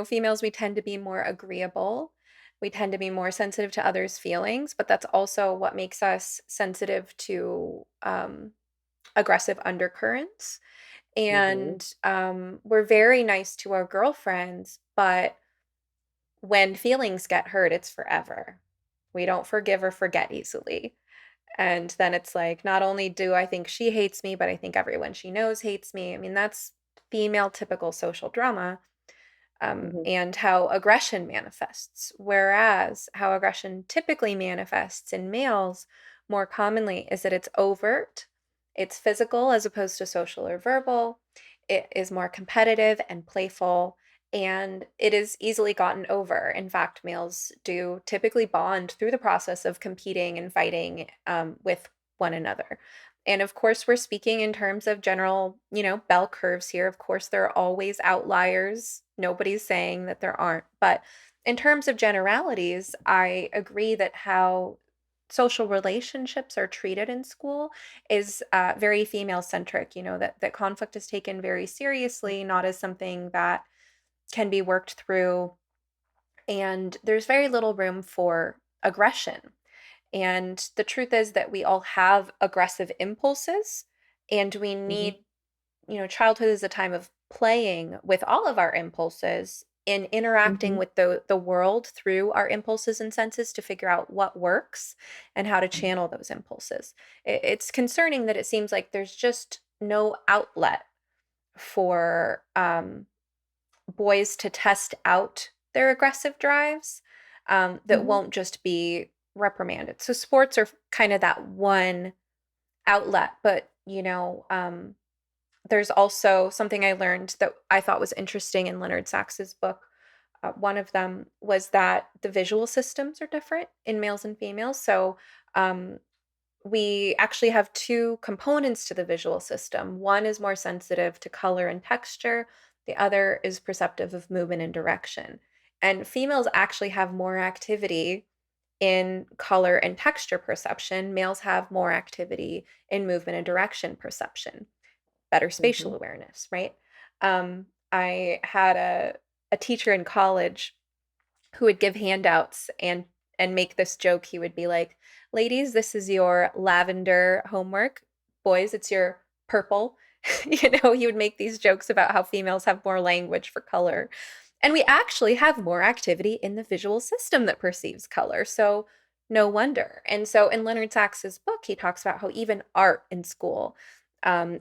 females, we tend to be more agreeable. We tend to be more sensitive to others' feelings, but that's also what makes us sensitive to aggressive undercurrents. Mm-hmm. And we're very nice to our girlfriends, but when feelings get hurt, it's forever. We don't forgive or forget easily. And then it's like, not only do I think she hates me, but I think everyone she knows hates me. I mean, that's female typical social drama, Mm-hmm. and how aggression manifests. Whereas how aggression typically manifests in males more commonly is that it's overt, it's physical as opposed to social or verbal, it is more competitive and playful, and it is easily gotten over. In fact, males do typically bond through the process of competing and fighting with one another. And of course, we're speaking in terms of general, bell curves here. Of course, there are always outliers. Nobody's saying that there aren't. But in terms of generalities, I agree that how social relationships are treated in school is very female centric, that conflict is taken very seriously, not as something that can be worked through. And there's very little room for aggression. And the truth is that we all have aggressive impulses, and we Hmm. need, childhood is a time of playing with all of our impulses and interacting Hmm. with the world through our impulses and senses to figure out what works and how to channel those impulses. It's concerning that it seems like there's just no outlet for boys to test out their aggressive drives that Hmm. won't just be reprimanded. So sports are kind of that one outlet, but there's also something I learned that I thought was interesting in Leonard Sax's book. One of them was that the visual systems are different in males and females. So um, we actually have two components to the visual system. One is more sensitive to color and texture, the other is perceptive of movement and direction. And females actually have more activity in color and texture perception, males have more activity in movement and direction perception, better Hmm. spatial awareness, right? I had a teacher in college who would give handouts and make this joke. He would be like, "Ladies, this is your lavender homework. Boys, it's your purple." He would make these jokes about how females have more language for color. And we actually have more activity in the visual system that perceives color. So no wonder. And so in Leonard Sax's book, he talks about how even art in school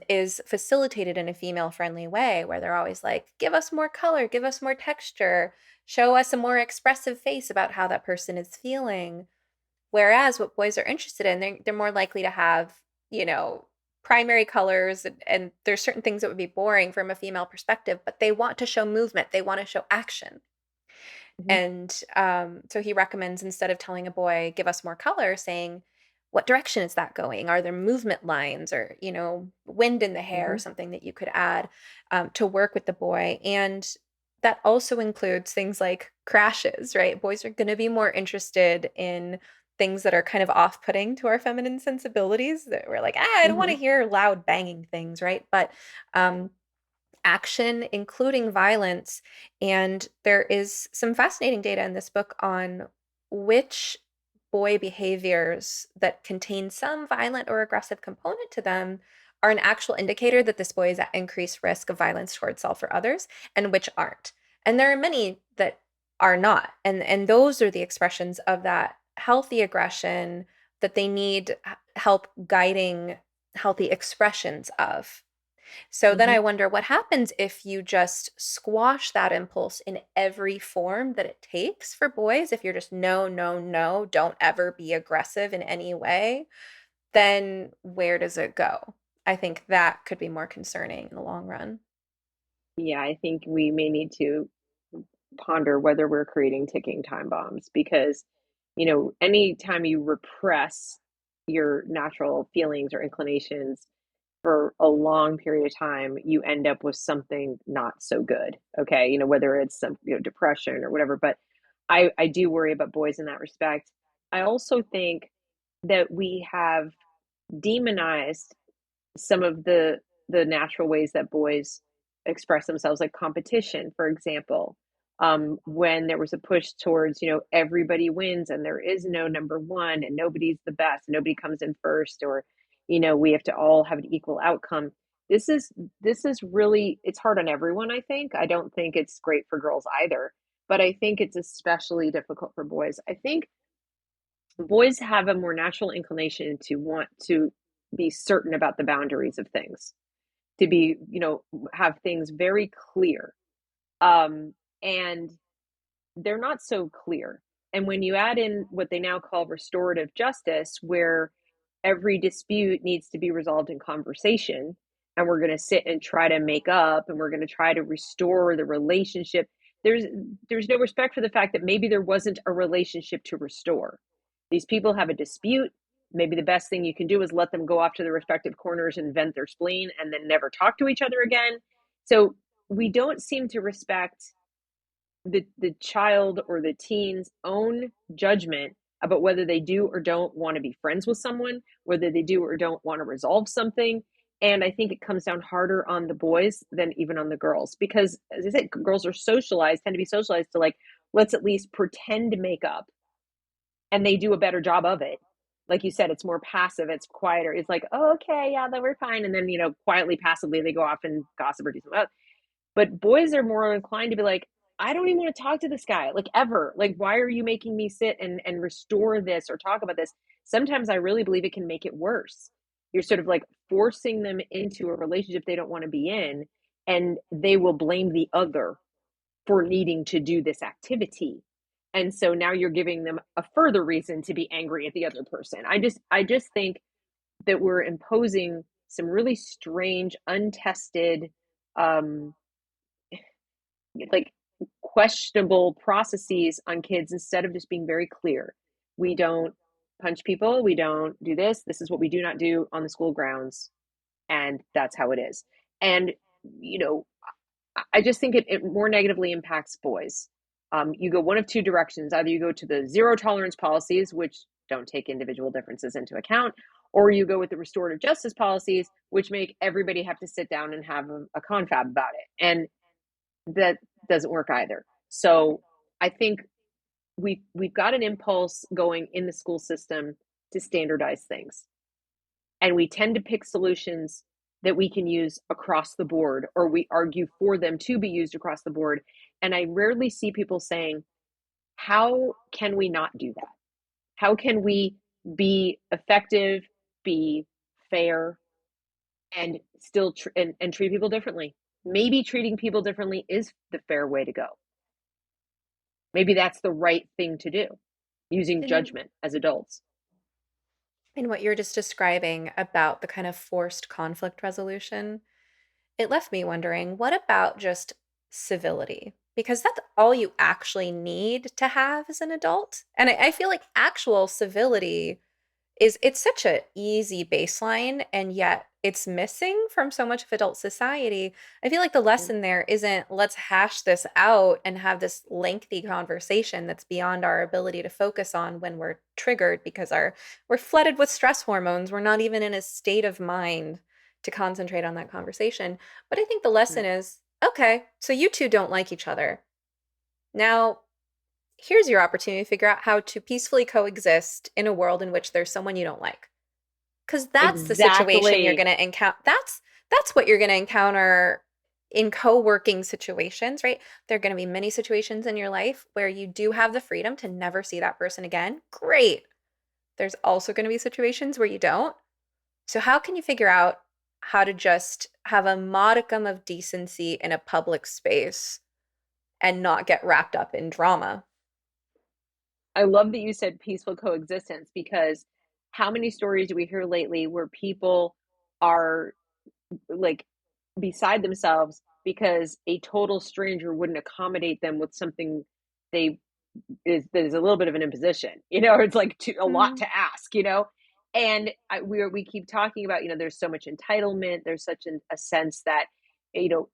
is facilitated in a female friendly way, where they're always like, give us more color, give us more texture, show us a more expressive face about how that person is feeling. Whereas what boys are interested in, they're more likely to have, you know, primary colors, and there's certain things that would be boring from a female perspective, but they want to show movement, they want to show action. Hmm. And so he recommends, instead of telling a boy, give us more color, saying, what direction is that going? Are there movement lines or, wind in the hair or Hmm. something that you could add to work with the boy? And that also includes things like crashes, right? Boys are going to be more interested in things that are kind of off putting to our feminine sensibilities, that we're like, I don't want to Hmm. hear loud banging things, right? But um, action, including violence. And there is some fascinating data in this book on which boy behaviors that contain some violent or aggressive component to them are an actual indicator that this boy is at increased risk of violence towards self or others, and which aren't. And there are many that are not. And those are the expressions of that healthy aggression that they need help guiding healthy expressions of. So then Hmm. I wonder what happens if you just squash that impulse in every form that it takes for boys. If you're just no, no, no, don't ever be aggressive in any way, then where does it go? I think that could be more concerning in the long run. Yeah, I think we may need to ponder whether we're creating ticking time bombs because, anytime you repress your natural feelings or inclinations for a long period of time, you end up with something not so good. Okay. Whether it's some, depression or whatever. But I do worry about boys in that respect. I also think that we have demonized some of the natural ways that boys express themselves, like competition, for example. When there was a push towards, everybody wins and there is no number one and nobody's the best, nobody comes in first, or we have to all have an equal outcome. This is really, it's hard on everyone. I don't think it's great for girls either, but I think it's especially difficult for boys. I think boys have a more natural inclination to want to be certain about the boundaries of things, to be, have things very clear. And they're not so clear. And when you add in what they now call restorative justice, where every dispute needs to be resolved in conversation, and we're going to sit and try to make up, and we're going to try to restore the relationship, there's there's no respect for the fact that maybe there wasn't a relationship to restore. These people have a dispute. Maybe the best thing you can do is let them go off to their respective corners and vent their spleen and then never talk to each other again. So we don't seem to respect the child or the teen's own judgment about whether they do or don't want to be friends with someone, whether they do or don't want to resolve something. And I think it comes down harder on the boys than even on the girls, because as I said, girls are socialized, tend to be socialized to like, let's at least pretend to make up, and they do a better job of it. Like you said, it's more passive, it's quieter. It's like, oh, okay, yeah, then we're fine. And then, quietly, passively, they go off and gossip or do something else. But boys are more inclined to be like, I don't even want to talk to this guy, like ever. Like, why are you making me sit and restore this or talk about this? Sometimes I really believe it can make it worse. You're sort of like forcing them into a relationship they don't want to be in, and they will blame the other for needing to do this activity. And so now you're giving them a further reason to be angry at the other person. I just think that we're imposing some really strange, untested, um, like questionable processes on kids instead of just being very clear. We don't punch people. We don't do this. This is what we do not do on the school grounds. And that's how it is. And, you know, I just think it more negatively impacts boys. You go one of two directions. Either you go to the zero tolerance policies, which don't take individual differences into account, or you go with the restorative justice policies, which make everybody have to sit down and have a confab about it. And that doesn't work either. So I think we've got an impulse going in the school system to standardize things, and we tend to pick solutions that we can use across the board, or we argue for them to be used across the board. And I rarely see people saying, how can we not do that? How can we be effective, be fair, and still and treat people differently? Maybe treating people differently is the fair way to go. Maybe that's the right thing to do, using And judgment as adults. in what you're just describing about the kind of forced conflict resolution, it left me wondering, what about just civility? Because that's all you actually need to have as an adult. And I feel like actual civility it's such a easy baseline, and yet it's missing from so much of adult society. I feel like the lesson there isn't let's hash this out and have this lengthy conversation that's beyond our ability to focus on when we're triggered because we're flooded with stress hormones. We're not even in a state of mind to concentrate on that conversation. But I think the lesson is, okay, so you two don't like each other. Now, here's your opportunity to figure out how to peacefully coexist in a world in which there's someone you don't like. Because that's the situation you're Exactly. going to encounter. That's what you're going to encounter in co-working situations, right? There are going to be many situations in your life where you do have the freedom to never see that person again. Great. There's also going to be situations where you don't. So how can you figure out how to just have a modicum of decency in a public space and not get wrapped up in drama? I love that you said peaceful coexistence, because how many stories do we hear lately where people are like beside themselves because a total stranger wouldn't accommodate them with something they is a little bit of an imposition, it's like a lot to ask, and we keep talking about, there's so much entitlement, there's such a sense that, you know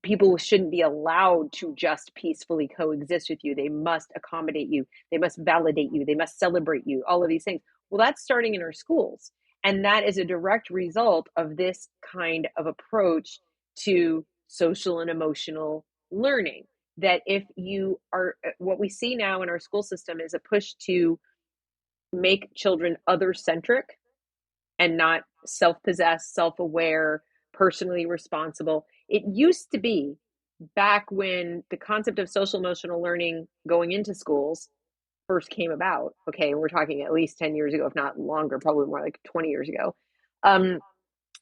people shouldn't be allowed to just peacefully coexist with you. They must accommodate you. They must validate you. They must celebrate you. All of these things. Well, that's starting in our schools. And that is a direct result of this kind of approach to social and emotional learning. That if you are, what we see now in our school system is a push to make children other centric and not self-possessed, self-aware, personally responsible. It used to be, back when the concept of social emotional learning going into schools first came about. Okay, we're talking at least 10 years ago, if not longer, probably more like 20 years ago. Um,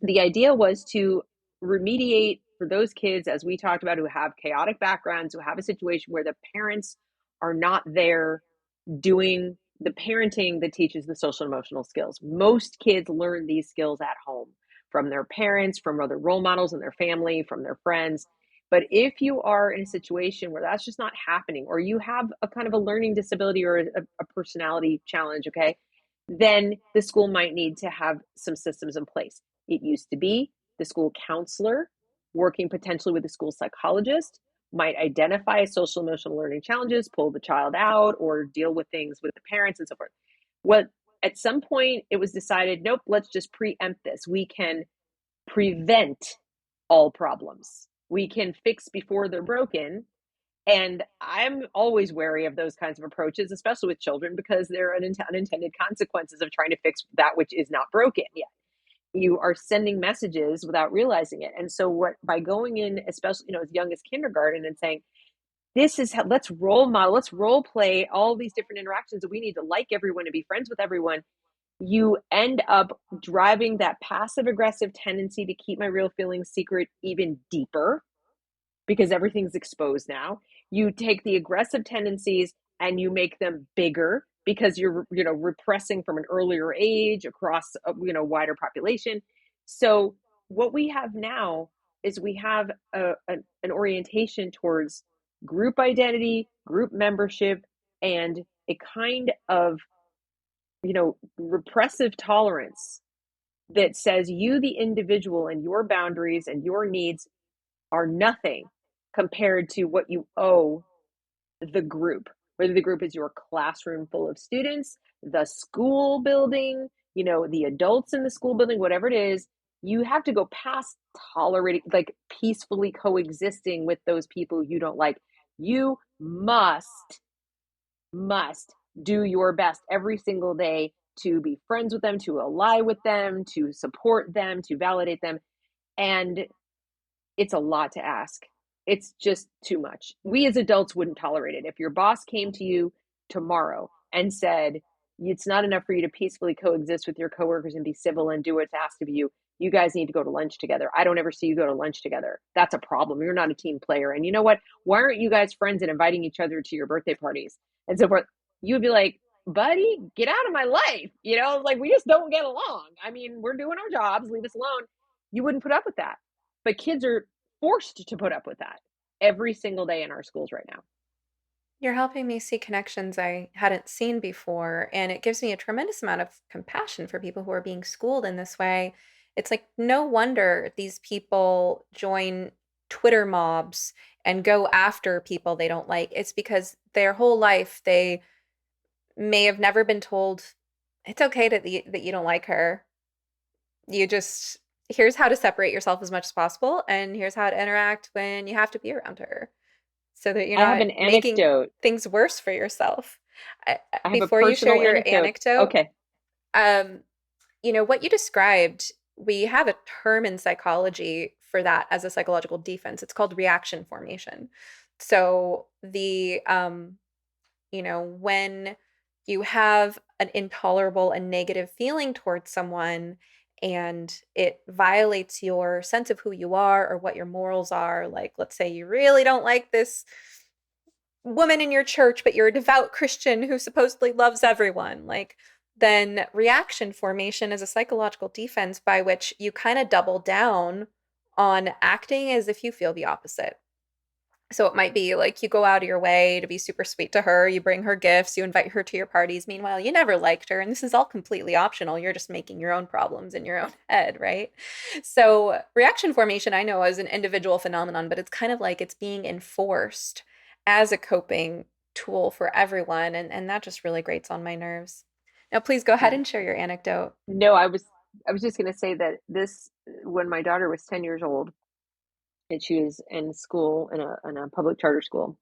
the idea was to remediate for those kids, as we talked about, who have chaotic backgrounds, who have a situation where the parents are not there doing the parenting that teaches the social emotional skills. Most kids learn these skills at home from their parents, from other role models in their family, from their friends. But if you are in a situation where that's just not happening, or you have a kind of a learning disability or a personality challenge, okay, then the school might need to have some systems in place. It used to be the school counselor working potentially with the school psychologist might identify social emotional learning challenges, pull the child out, or deal with things with the parents and so forth. What at some point it was decided, nope, let's just preempt this. We can prevent all problems. We can fix before they're broken. And I'm always wary of those kinds of approaches, especially with children, because there are unintended consequences of trying to fix that which is not broken yet. You are sending messages without realizing it. And so what by going in, especially, as young as kindergarten, and saying, this is how, let's role model, let's role play all these different interactions that we need to like everyone and be friends with everyone, you end up driving that passive aggressive tendency to keep my real feelings secret even deeper because everything's exposed now. You take the aggressive tendencies and you make them bigger because you're, repressing from an earlier age across a, wider population. So what we have now is we have an orientation towards group identity, group membership, and a kind of, repressive tolerance that says you, the individual, and your boundaries and your needs are nothing compared to what you owe the group, whether the group is your classroom full of students, the school building, the adults in the school building, whatever it is. You have to go past tolerating, like peacefully coexisting with those people you don't like. You must do your best every single day to be friends with them, to ally with them, to support them, to validate them. And it's a lot to ask. It's just too much. We as adults wouldn't tolerate it. If your boss came to you tomorrow and said, it's not enough for you to peacefully coexist with your coworkers and be civil and do what's asked of you, you guys need to go to lunch together. I don't ever see you go to lunch together. That's a problem. You're not a team player. And you know what? Why aren't you guys friends and inviting each other to your birthday parties and so forth? You would be like, buddy, get out of my life. Like we just don't get along. I mean, we're doing our jobs. Leave us alone. You wouldn't put up with that. But kids are forced to put up with that every single day in our schools right now. You're helping me see connections I hadn't seen before, and it gives me a tremendous amount of compassion for people who are being schooled in this way. It's like no wonder these people join Twitter mobs and go after people they don't like. It's because their whole life they may have never been told it's okay that you don't like her. You just here's how to separate yourself as much as possible, and here's how to interact when you have to be around her so that you're I have not an making anecdote. things worse for yourself. I have a Before you share personal your anecdote. anecdote, Okay. um, what you described, we have a term in psychology for that as a psychological defense. It's called reaction formation. So when you have an intolerable and negative feeling towards someone and it violates your sense of who you are or what your morals are, like let's say you really don't like this woman in your church, but you're a devout Christian who supposedly loves everyone, like then reaction formation is a psychological defense by which you kind of double down on acting as if you feel the opposite. So it might be like you go out of your way to be super sweet to her, you bring her gifts, you invite her to your parties. Meanwhile, you never liked her, and this is all completely optional. You're just making your own problems in your own head, right? So reaction formation, I know, is an individual phenomenon, but it's kind of like it's being enforced as a coping tool for everyone, and that just really grates on my nerves. Now, please go ahead and share your anecdote. No, I was just going to say that when my daughter was 10 years old and she was in school in a public charter school,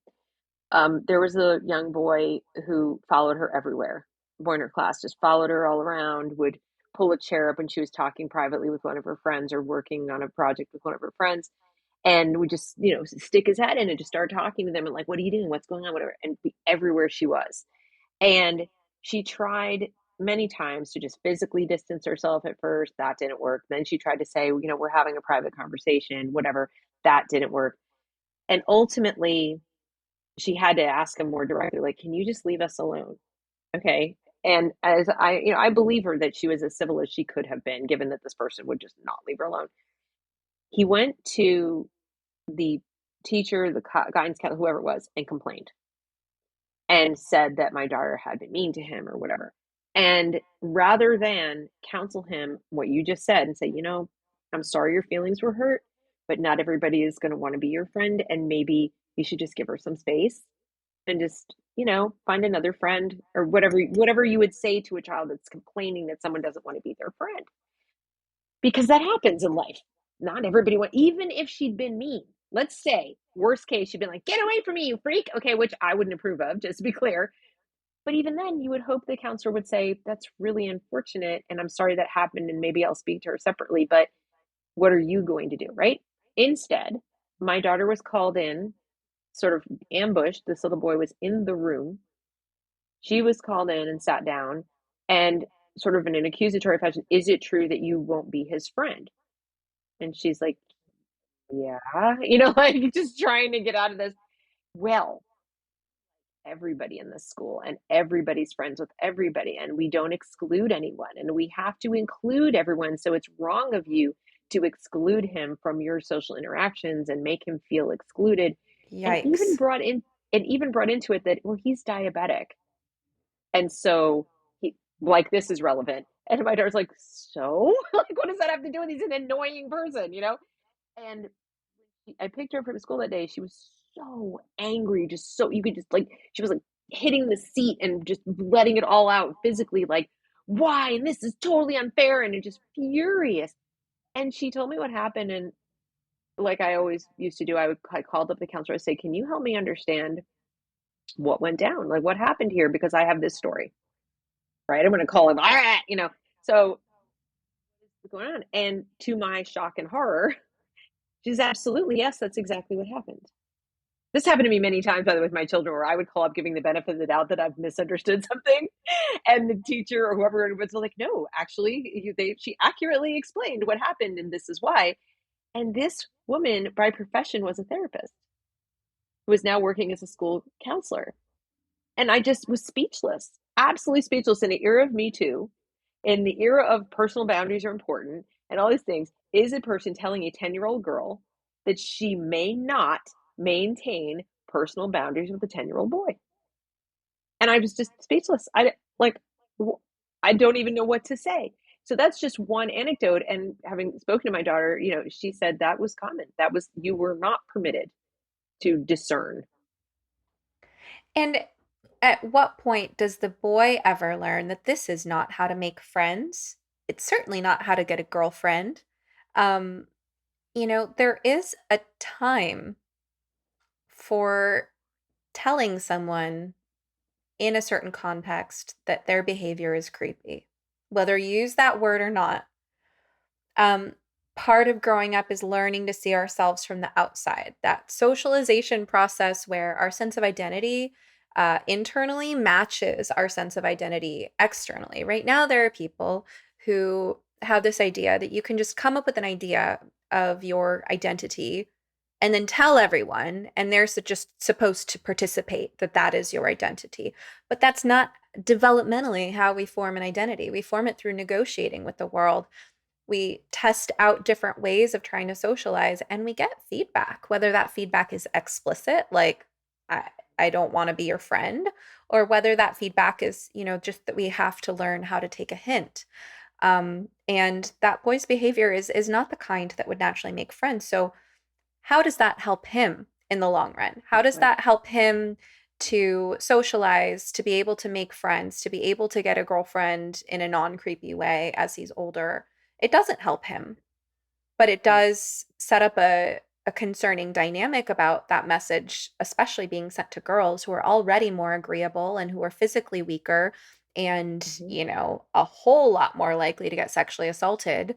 there was a young boy who followed her everywhere. A boy in her class just followed her all around, would pull a chair up when she was talking privately with one of her friends or working on a project with one of her friends, and would just, stick his head in and just start talking to them and like, what are you doing? What's going on? Whatever. And be everywhere she was. And she tried many times to just physically distance herself at first. That didn't work. Then she tried to say, we're having a private conversation, whatever. That didn't work. And ultimately, she had to ask him more directly, like, can you just leave us alone? Okay. And as I believe her that she was as civil as she could have been, given that this person would just not leave her alone. He went to the teacher, the guidance counselor, whoever it was, and complained and said that my daughter had been mean to him or whatever. And rather than counsel him what you just said and say, I'm sorry your feelings were hurt, but not everybody is going to want to be your friend. And maybe you should just give her some space and just, find another friend or whatever you would say to a child that's complaining that someone doesn't want to be their friend. Because that happens in life. Not everybody even if she'd been mean. Let's say, worst case, she'd been like, get away from me, you freak. Okay, which I wouldn't approve of, just to be clear. But even then, you would hope the counselor would say, that's really unfortunate, and I'm sorry that happened, and maybe I'll speak to her separately, but what are you going to do, right? Instead, my daughter was called in, sort of ambushed. This little boy was in the room. She was called in and sat down, and sort of in an accusatory fashion, is it true that you won't be his friend? And she's like, yeah, like just trying to get out of this. Well, everybody in this school and everybody's friends with everybody, and we don't exclude anyone, and we have to include everyone. So it's wrong of you to exclude him from your social interactions and make him feel excluded. And even Yikes. brought into it that, well, he's diabetic. And so he, like, this is relevant. And my daughter's like, so like, what does that have to do with he's an annoying person, And I picked her up from school that day. She was so angry, just so you could just like, she was like hitting the seat and just letting it all out physically, like, why? And this is totally unfair. And it just furious. And she told me what happened. And like I always used to do, I called up the counselor. I say, can you help me understand what went down? Like, what happened here? Because I have this story, right? I'm going to call him, all right, So what's going on? And to my shock and horror, she's absolutely, yes, that's exactly what happened. This happened to me many times, by the way, with my children, where I would call up giving the benefit of the doubt that I've misunderstood something. And the teacher or whoever it was like, no, actually, she accurately explained what happened, and this is why. And this woman, by profession, was a therapist who was now working as a school counselor. And I just was speechless, absolutely speechless. In the era of Me Too, in the era of personal boundaries are important and all these things, is a person telling a 10-year-old girl that she may not maintain personal boundaries with a 10-year-old boy. And I was just speechless. I don't even know what to say. So that's just one anecdote. And having spoken to my daughter, she said that was common. You were not permitted to discern. And at what point does the boy ever learn that this is not how to make friends? It's certainly not how to get a girlfriend. Um, there is a time for telling someone in a certain context that their behavior is creepy, whether you use that word or not. Um, Part of growing up is learning to see ourselves from the outside. That socialization process where our sense of identity internally matches our sense of identity externally. Right now, there are people who have this idea that you can just come up with an idea of your identity and then tell everyone, and they're just supposed to participate that that is your identity. But that's not developmentally how we form an identity. We form it through negotiating with the world. We test out different ways of trying to socialize, and we get feedback, whether that feedback is explicit, like, I don't want to be your friend, or whether that feedback is, just that we have to learn how to take a hint. And that boy's behavior is not the kind that would naturally make friends. So how does that help him in the long run? How does that help him to socialize, to be able to make friends, to be able to get a girlfriend in a non-creepy way as he's older? It doesn't help him, but it does set up a concerning dynamic about that message, especially being sent to girls who are already more agreeable and who are physically weaker and, a whole lot more likely to get sexually assaulted.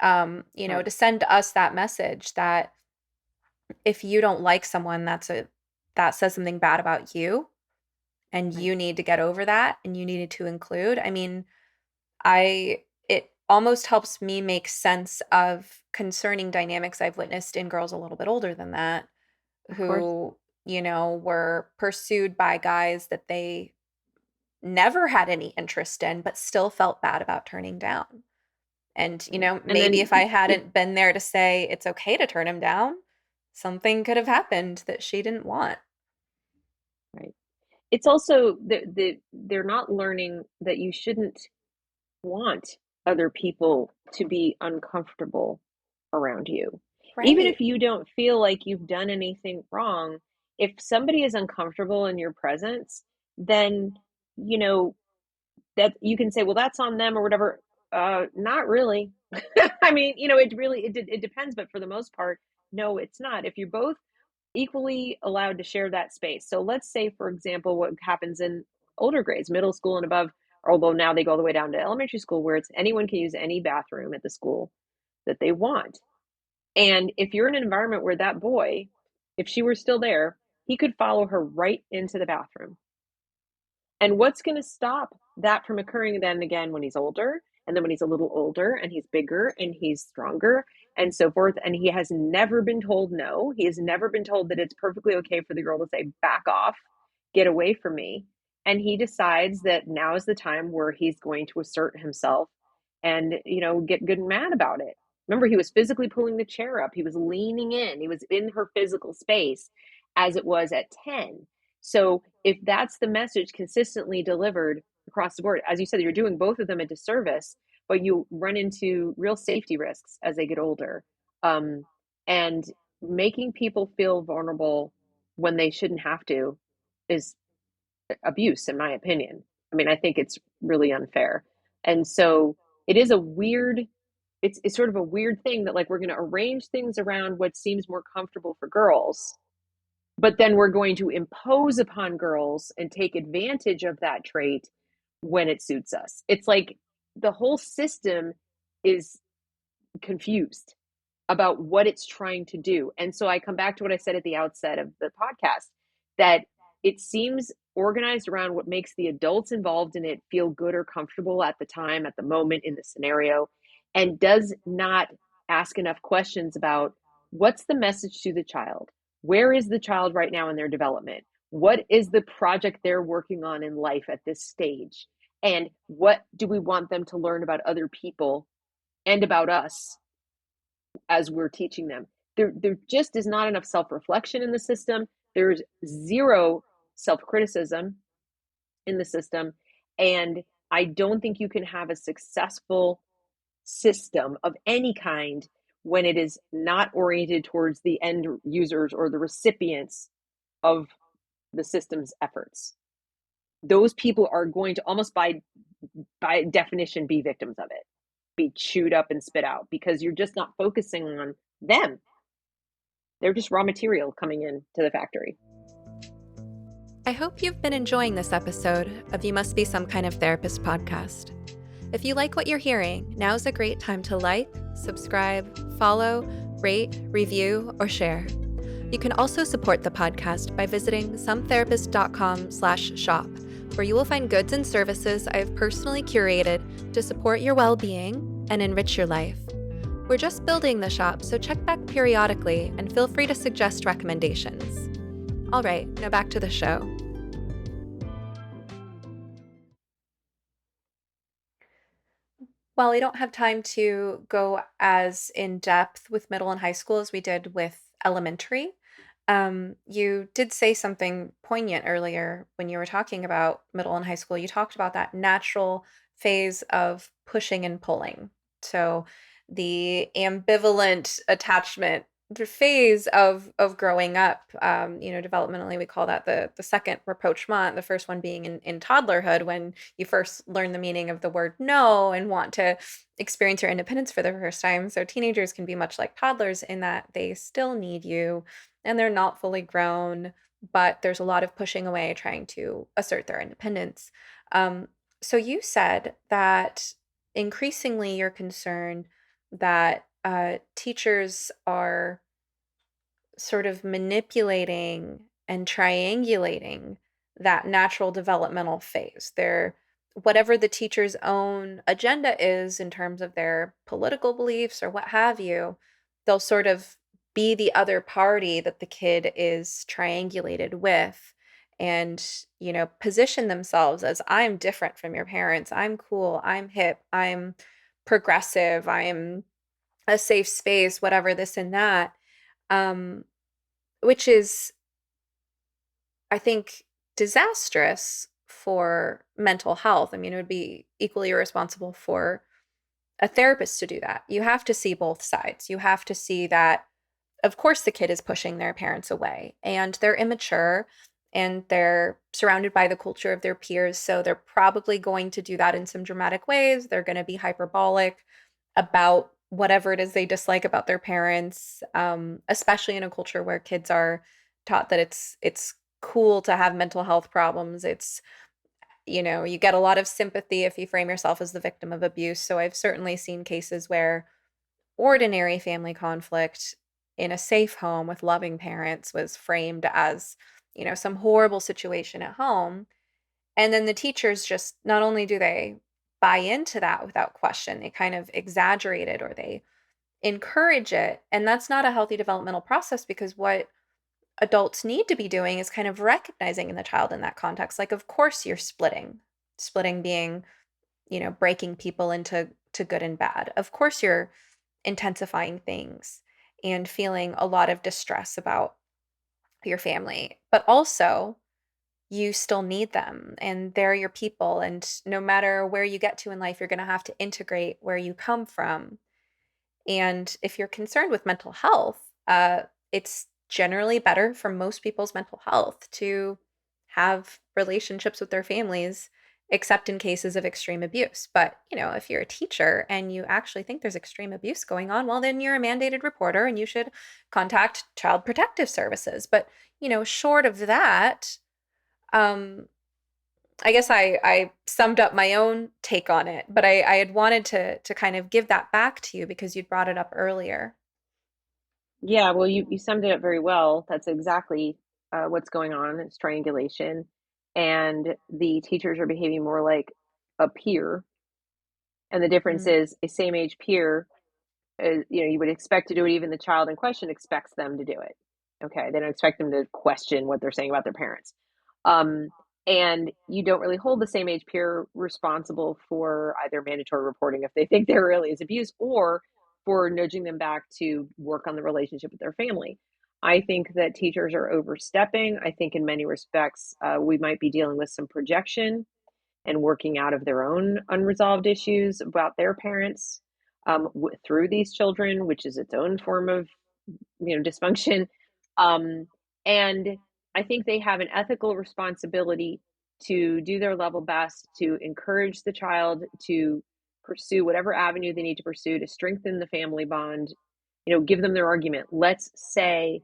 To send us that message that if you don't like someone, that says something bad about you, and you need to get over that, and you needed to include. I mean, it almost helps me make sense of concerning dynamics I've witnessed in girls a little bit older than that, who, were pursued by guys that they never had any interest in, but still felt bad about turning down. And, And maybe then if I hadn't been there to say it's okay to turn him down, something could have happened that she didn't want. Right. It's also they're not learning that you shouldn't want other people to be uncomfortable around you. Even Right. if you don't feel like you've done anything wrong, if somebody is uncomfortable in your presence, then, you know, that you can say, well, that's on them or whatever. Not really. I mean, it depends, but for the most part, no, it's not. If you're both equally allowed to share that space. So let's say, for example, what happens in older grades, middle school and above, although now they go all the way down to elementary school, where it's anyone can use any bathroom at the school that they want. And if you're in an environment where that boy, if she were still there, he could follow her right into the bathroom. And what's going to stop that from occurring then again when he's older? And then when he's a little older and he's bigger and he's stronger and so forth. And he has never been told no. He has never been told that it's perfectly okay for the girl to say, back off, get away from me. And he decides that now is the time where he's going to assert himself and, get good and mad about it. Remember, he was physically pulling the chair up. He was leaning in. He was in her physical space as it was at 10. So if that's the message consistently delivered across the board, as you said, you're doing both of them a disservice, but you run into real safety risks as they get older. And making people feel vulnerable when they shouldn't have to is abuse, in my opinion. I mean, I think it's really unfair. And so it is it's sort of a weird thing that like we're going to arrange things around what seems more comfortable for girls, but then we're going to impose upon girls and take advantage of that trait when it suits us. It's like the whole system is confused about what it's trying to do. And so I come back to what I said at the outset of the podcast, that it seems organized around what makes the adults involved in it feel good or comfortable at the time, at the moment, in the scenario, and does not ask enough questions about what's the message to the child? Where is the child right now in their development? What is the project they're working on in life at this stage? And what do we want them to learn about other people and about us as we're teaching them? There just is not enough self-reflection in the system. There's zero self-criticism in the system. And I don't think you can have a successful system of any kind when it is not oriented towards the end users or the recipients of the system's efforts. Those people are going to almost by definition be victims of it, be chewed up and spit out, because you're just not focusing on them. They're just raw material coming in to the factory. I hope you've been enjoying this episode of You Must Be Some Kind of Therapist podcast. If you like what you're hearing, now's a great time to like, subscribe, follow, rate, review, or share. You can also support the podcast by visiting sometherapist.com/shop, where you will find goods and services I have personally curated to support your well-being and enrich your life. We're just building the shop, so check back periodically and feel free to suggest recommendations. All right, now back to the show. While we don't have time to go as in depth with middle and high school as we did with elementary, you did say something poignant earlier when you were talking about middle and high school. You talked about that natural phase of pushing and pulling. So the ambivalent attachment phase of growing up. Developmentally we call that the second rapprochement, the first one being in toddlerhood, when you first learn the meaning of the word no and want to experience your independence for the first time. So teenagers can be much like toddlers in that they still need you and they're not fully grown, but there's a lot of pushing away trying to assert their independence. So you said that increasingly you're concerned that teachers are sort of manipulating and triangulating that natural developmental phase. They're whatever the teacher's own agenda is in terms of their political beliefs or what have you, they'll sort of be the other party that the kid is triangulated with and, position themselves as, I'm different from your parents. I'm cool. I'm hip. I'm progressive. I'm a safe space, whatever, this and that. which is, I think, disastrous for mental health. I mean, it would be equally irresponsible for a therapist to do that. You have to see both sides. You have to see that, of course, the kid is pushing their parents away and they're immature and they're surrounded by the culture of their peers. So they're probably going to do that in some dramatic ways. They're going to be hyperbolic about whatever it is they dislike about their parents, especially in a culture where kids are taught that it's cool to have mental health problems. It's, you get a lot of sympathy if you frame yourself as the victim of abuse. So I've certainly seen cases where ordinary family conflict in a safe home with loving parents was framed as, some horrible situation at home. And then the teachers just not only do they buy into that without question, they kind of exaggerate it or they encourage it. And that's not a healthy developmental process because what adults need to be doing is kind of recognizing in the child in that context. Like, of course, you're splitting being, breaking people into good and bad. Of course, you're intensifying things and feeling a lot of distress about your family, but also you still need them and they're your people. And no matter where you get to in life, you're going to have to integrate where you come from. And if you're concerned with mental health, it's generally better for most people's mental health to have relationships with their families, except in cases of extreme abuse. But, if you're a teacher and you actually think there's extreme abuse going on, well, then you're a mandated reporter and you should contact Child Protective Services. But, short of that, um, I guess I summed up my own take on it, but I had wanted to kind of give that back to you because you'd brought it up earlier. Yeah, well, you summed it up very well. That's exactly what's going on. It's triangulation, and the teachers are behaving more like a peer. And the difference Mm. is a same age peer, you would expect to do it. Even the child in question expects them to do it. Okay, they don't expect them to question what they're saying about their parents. Um, and you don't really hold the same age peer responsible for either mandatory reporting if they think there really is abuse, or for nudging them back to work on the relationship with their family. I think that teachers are overstepping. I think in many respects, we might be dealing with some projection and working out of their own unresolved issues about their parents, through these children, which is its own form of dysfunction. um, and I think they have an ethical responsibility to do their level best to encourage the child to pursue whatever avenue they need to pursue to strengthen the family bond. Give them their argument. Let's say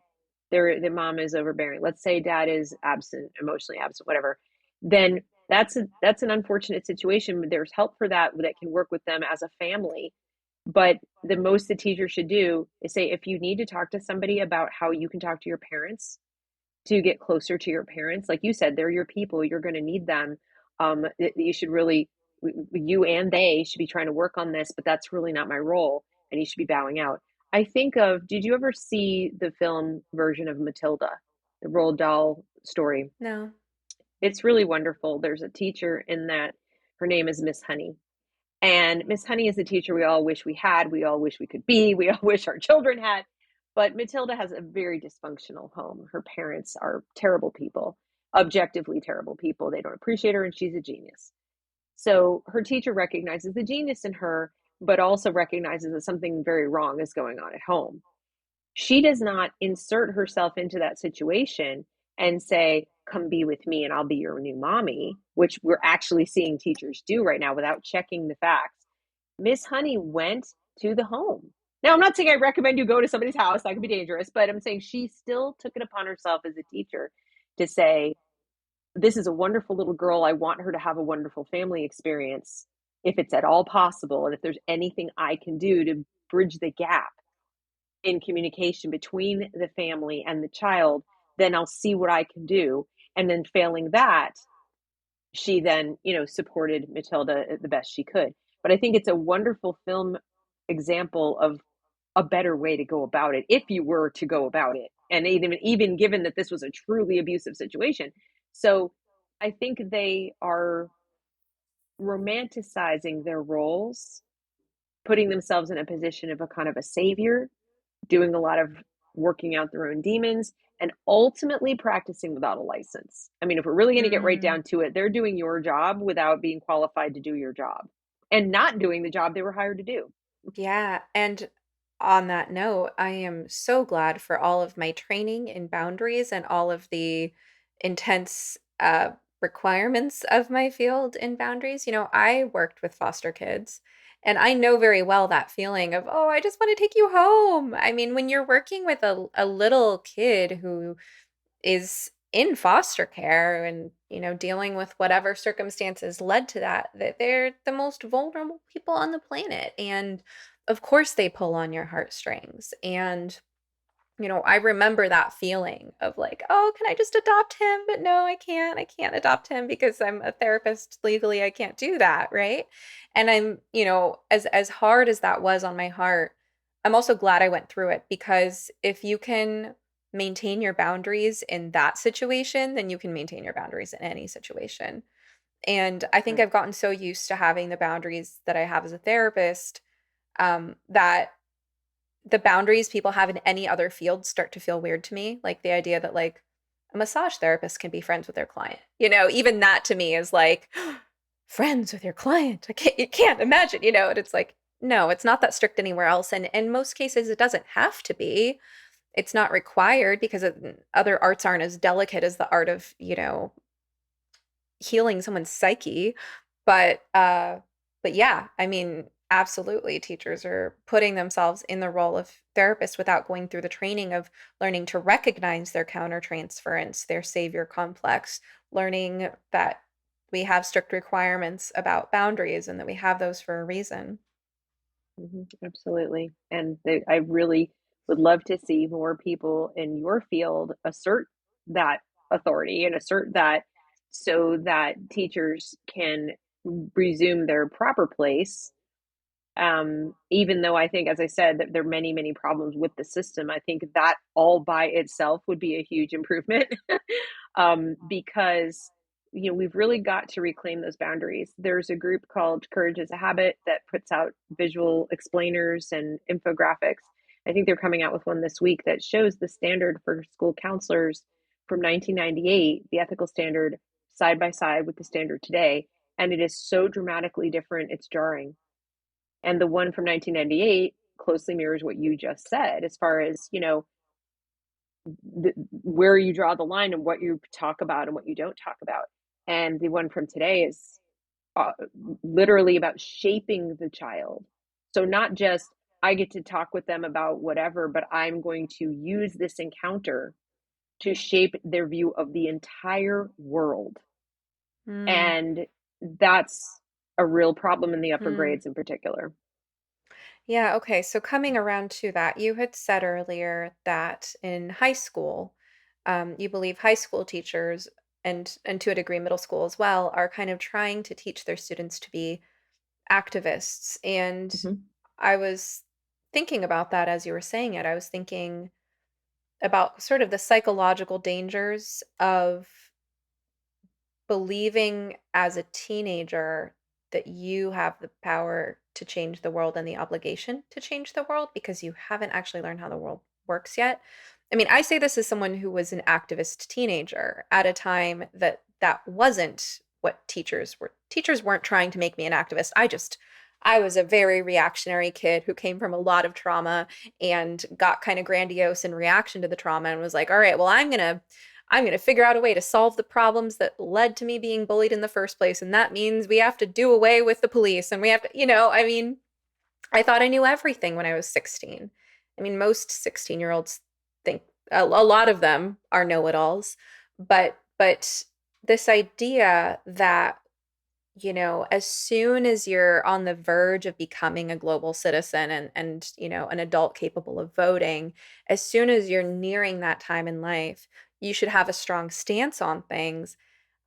the mom is overbearing. Let's say dad is absent, emotionally absent, whatever. Then that's an unfortunate situation. There's help for that can work with them as a family. But the most the teacher should do is say, if you need to talk to somebody about how you can talk to your parents to get closer to your parents, like you said, they're your people, you're going to need them. You should really, you and they should be trying to work on this, but that's really not my role. And you should be bowing out. Did you ever see the film version of Matilda, the Roald Dahl story? No. It's really wonderful. There's a teacher in that. Her name is Miss Honey. And Miss Honey is the teacher we all wish we had, we all wish we could be, we all wish our children had. But Matilda has a very dysfunctional home. Her parents are terrible people, objectively terrible people. They don't appreciate her, and she's a genius. So her teacher recognizes the genius in her, but also recognizes that something very wrong is going on at home. She does not insert herself into that situation and say, come be with me and I'll be your new mommy, which we're actually seeing teachers do right now without checking the facts. Miss Honey went to the home. Now, I'm not saying I recommend you go to somebody's house, that could be dangerous, but I'm saying she still took it upon herself as a teacher to say, this is a wonderful little girl. I want her to have a wonderful family experience if it's at all possible. And if there's anything I can do to bridge the gap in communication between the family and the child, then I'll see what I can do. And then failing that, she then, supported Matilda the best she could. But I think it's a wonderful film example of a better way to go about it if you were to go about it. And even given that this was a truly abusive situation. So I think they are romanticizing their roles, putting themselves in a position of a kind of a savior, doing a lot of working out their own demons, and ultimately practicing without a license. I mean, if we're really going to get right Mm, down to it, they're doing your job without being qualified to do your job and not doing the job they were hired to do. yeah. And on that note, I am so glad for all of my training in boundaries and all of the intense requirements of my field in boundaries. I worked with foster kids, and I know very well that feeling of, oh, I just want to take you home. I mean, when you're working with a little kid who is in foster care and dealing with whatever circumstances led to that they're the most vulnerable people on the planet, and of course they pull on your heartstrings. And I remember that feeling of like, oh, can I just adopt him? But no, I can't adopt him because I'm a therapist. Legally I can't do that, right? And I'm, as hard as that was on my heart, I'm also glad I went through it, because if you can maintain your boundaries in that situation, then you can maintain your boundaries in any situation. And I think Right. I've gotten so used to having the boundaries that I have as a therapist, that the boundaries people have in any other field start to feel weird to me. Like the idea that like a massage therapist can be friends with their client. Even that to me is like, friends with your client. You can't imagine, and it's like, no, it's not that strict anywhere else. And in most cases, it doesn't have to be. It's not required because other arts aren't as delicate as the art of, healing someone's psyche. But yeah, I mean, absolutely teachers are putting themselves in the role of therapist without going through the training of learning to recognize their countertransference, their savior complex, learning that we have strict requirements about boundaries and that we have those for a reason. Absolutely. And I really would love to see more people in your field assert that authority and assert that so that teachers can resume their proper place. Even though I think, as I said, that there are many, many problems with the system, I think that all by itself would be a huge improvement. Because we've really got to reclaim those boundaries. There's a group called Courage is a Habit that puts out visual explainers and infographics. I think they're coming out with one this week that shows the standard for school counselors from 1998, the ethical standard, side by side with the standard today, and it is so dramatically different, it's jarring. And the one from 1998 closely mirrors what you just said, as far as where you draw the line and what you talk about and what you don't talk about. And the one from today is uh, literally about shaping the child. So not just I get to talk with them about whatever, but I'm going to use this encounter to shape their view of the entire world. Mm, And that's a real problem in the upper mm. grades in particular. Yeah, okay. So coming around to that, you had said earlier that in high school, you believe high school teachers and to a degree middle school as well are kind of trying to teach their students to be activists. And Mhm. I was thinking about that as you were saying it. I was thinking about sort of the psychological dangers of believing as a teenager that you have the power to change the world and the obligation to change the world because you haven't actually learned how the world works yet. I mean, I say this as someone who was an activist teenager at a time that wasn't what teachers were. Teachers weren't trying to make me an activist. I was a very reactionary kid who came from a lot of trauma and got kind of grandiose in reaction to the trauma and was like, all right, well, I'm going to figure out a way to solve the problems that led to me being bullied in the first place. And that means we have to do away with the police. And we have to, I mean, I thought I knew everything when I was 16. I mean, most 16-year-olds think a lot of them are know-it-alls. But this idea that, as soon as you're on the verge of becoming a global citizen and an adult capable of voting, as soon as you're nearing that time in life, you should have a strong stance on things.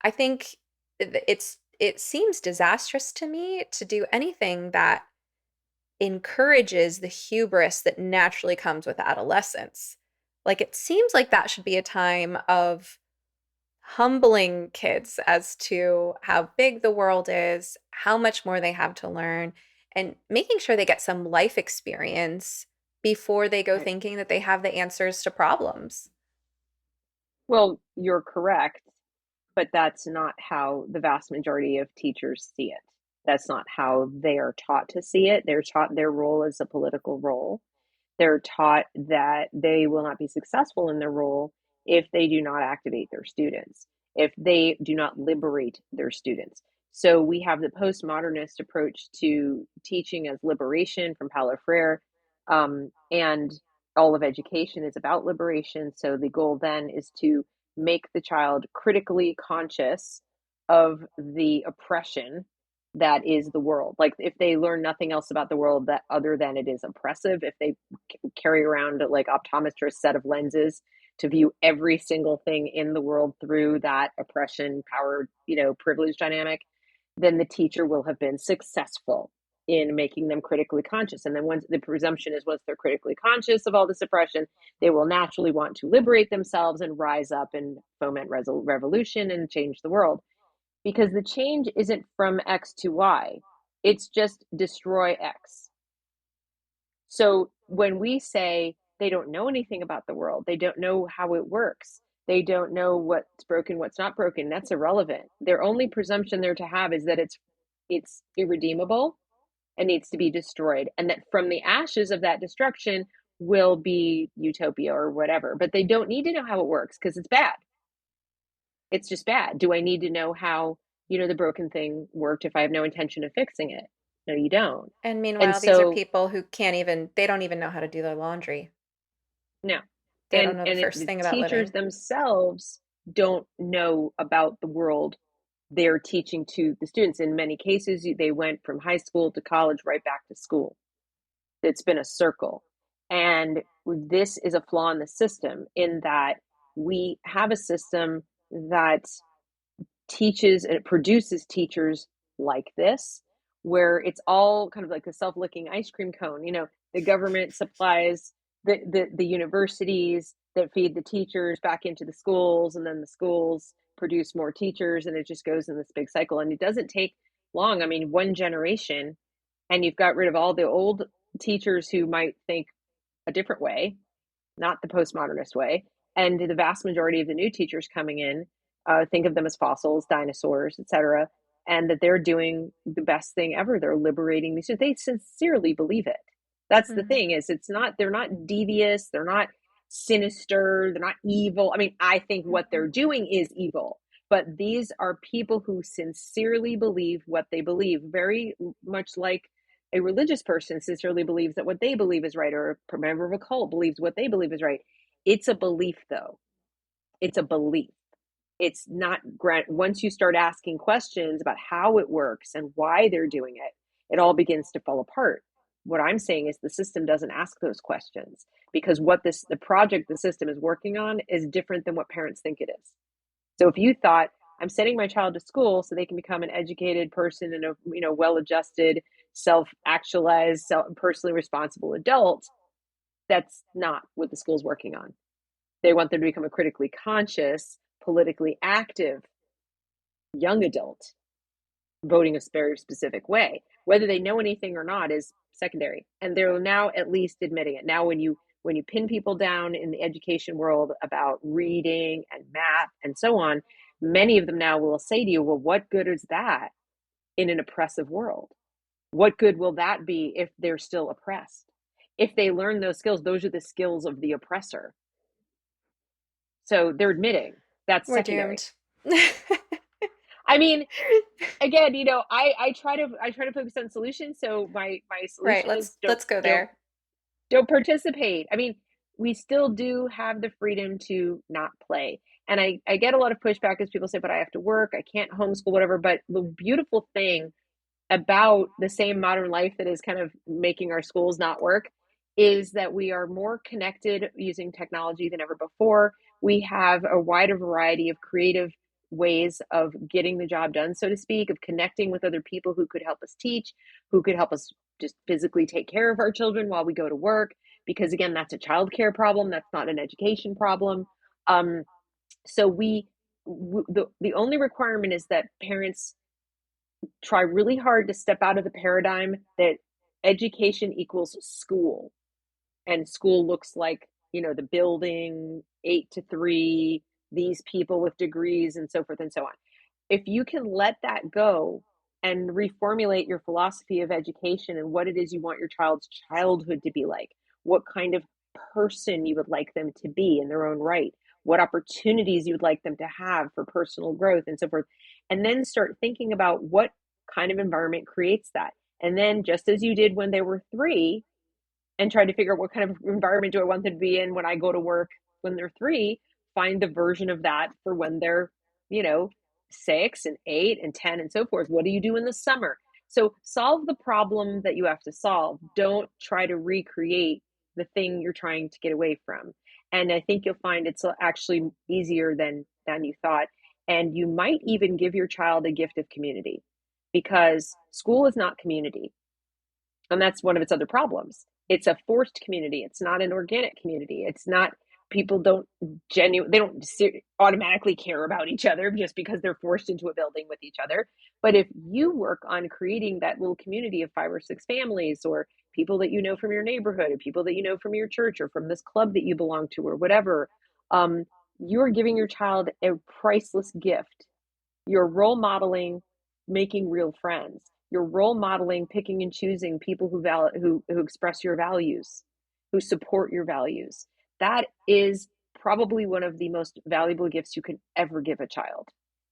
I think it seems disastrous to me to do anything that encourages the hubris that naturally comes with adolescence. Like it seems like that should be a time of humbling kids as to how big the world is, how much more they have to learn, and making sure they get some life experience before they go Right. thinking that they have the answers to problems. Well, you're correct, but that's not how the vast majority of teachers see it. That's not how they are taught to see it. They're taught their role as a political role. They're taught that they will not be successful in their role if they do not activate their students, if they do not liberate their students. So we have the postmodernist approach to teaching as liberation from Paulo Freire, and all of education is about liberation. So the goal then is to make the child critically conscious of the oppression that is the world. Like if they learn nothing else about the world that other than it is oppressive, if they carry around like optometrist set of lenses to view every single thing in the world through that oppression, power, privilege dynamic, then the teacher will have been successful in making them critically conscious. And then once the presumption is once they're critically conscious of all this oppression, they will naturally want to liberate themselves and rise up and foment revolution and change the world. Because the change isn't from X to Y, it's just destroy X. So when we say they don't know anything about the world, they don't know how it works, they don't know what's broken, what's not broken, that's irrelevant. Their only presumption they're to have is that it's irredeemable and needs to be destroyed, and that from the ashes of that destruction will be utopia or whatever. But they don't need to know how it works because it's bad. It's just bad. Do I need to know how, the broken thing worked if I have no intention of fixing it? No, you don't. And And meanwhile, these are so, people who they don't even know how to do their laundry. no. They don't know the first The thing about teachers living. themselves don't know about the world they're teaching to the students. In many cases, they went from high school to college, right back to school. It's been a circle. And this is a flaw in the system in that we have a system that teaches and it produces teachers like this, where it's all kind of like a self-licking ice cream cone. The government supplies the universities that feed the teachers back into the schools, and then the schools produce more teachers, and it just goes in this big cycle. And it doesn't take long. I mean, one generation, and you've got rid of all the old teachers who might think a different way, not the postmodernist way. And the vast majority of the new teachers coming in think of them as fossils, dinosaurs, etc., and that they're doing the best thing ever. They're liberating these. They sincerely believe it. That's the Mm. thing. Is it's not. They're not devious. They're not sinister. They're not evil. I mean, I think what they're doing is evil. But these are people who sincerely believe what they believe, very much like a religious person sincerely believes that what they believe is right, or a member of a cult believes what they believe is right. It's a belief, though. It's a belief. It's not once you start asking questions about how it works and why they're doing it, it all begins to fall apart. What I'm saying is the system doesn't ask those questions, because the project the system is working on is different than what parents think it is. So if you thought, I'm sending my child to school so they can become an educated person and a well-adjusted, self-actualized, personally responsible adult, that's not what the school's working on. They want them to become a critically conscious, politically active young adult, voting a very specific way. Whether they know anything or not is secondary, and they're now at least admitting it. Now, when you pin people down in the education world about reading and math and so on, many of them now will say to you, well, what good is that in an oppressive world? What good will that be if they're still oppressed? If they learn those skills, those are the skills of the oppressor. So they're admitting that's We're secondary. doomed. I mean, again, I try to focus on solutions. So my Right, solution is let's go don't there. don't participate. I mean, we still do have the freedom to not play. And I get a lot of pushback as people say, but I have to work, I can't homeschool, whatever. But the beautiful thing about the same modern life that is kind of making our schools not work is that we are more connected using technology than ever before. We have a wider variety of creative ways of getting the job done, so to speak, of connecting with other people who could help us teach, who could help us just physically take care of our children while we go to work. Because again, that's a childcare problem. That's not an education problem. So the only requirement is that parents try really hard to step out of the paradigm that education equals school, and school looks like the building 8 to 3, these people with degrees and so forth and so on. If you can let that go and reformulate your philosophy of education and what it is you want your child's childhood to be like, what kind of person you would like them to be in their own right, what opportunities you would like them to have for personal growth and so forth, and then start thinking about what kind of environment creates that. And then, just as you did when they were 3, and try to figure out what kind of environment do I want them to be in when I go to work when they're 3, find the version of that for when they're, you know, 6 and 8 and 10 and so forth. What do you do in the summer? So solve the problem that you have to solve. Don't try to recreate the thing you're trying to get away from. And I think you'll find it's actually easier than you thought. And you might even give your child a gift of community, because school is not community. And that's one of its other problems. It's a forced community. It's not an organic community. It's not, people don't they don't automatically care about each other just because they're forced into a building with each other. But if you work on creating that little community of 5 or 6 families, or people that you know from your neighborhood, or people that you know from your church, or from this club that you belong to, or whatever, you're giving your child a priceless gift. You're role modeling making real friends. You're role modeling picking and choosing people who express your values, who support your values. That is probably one of the most valuable gifts you can ever give a child,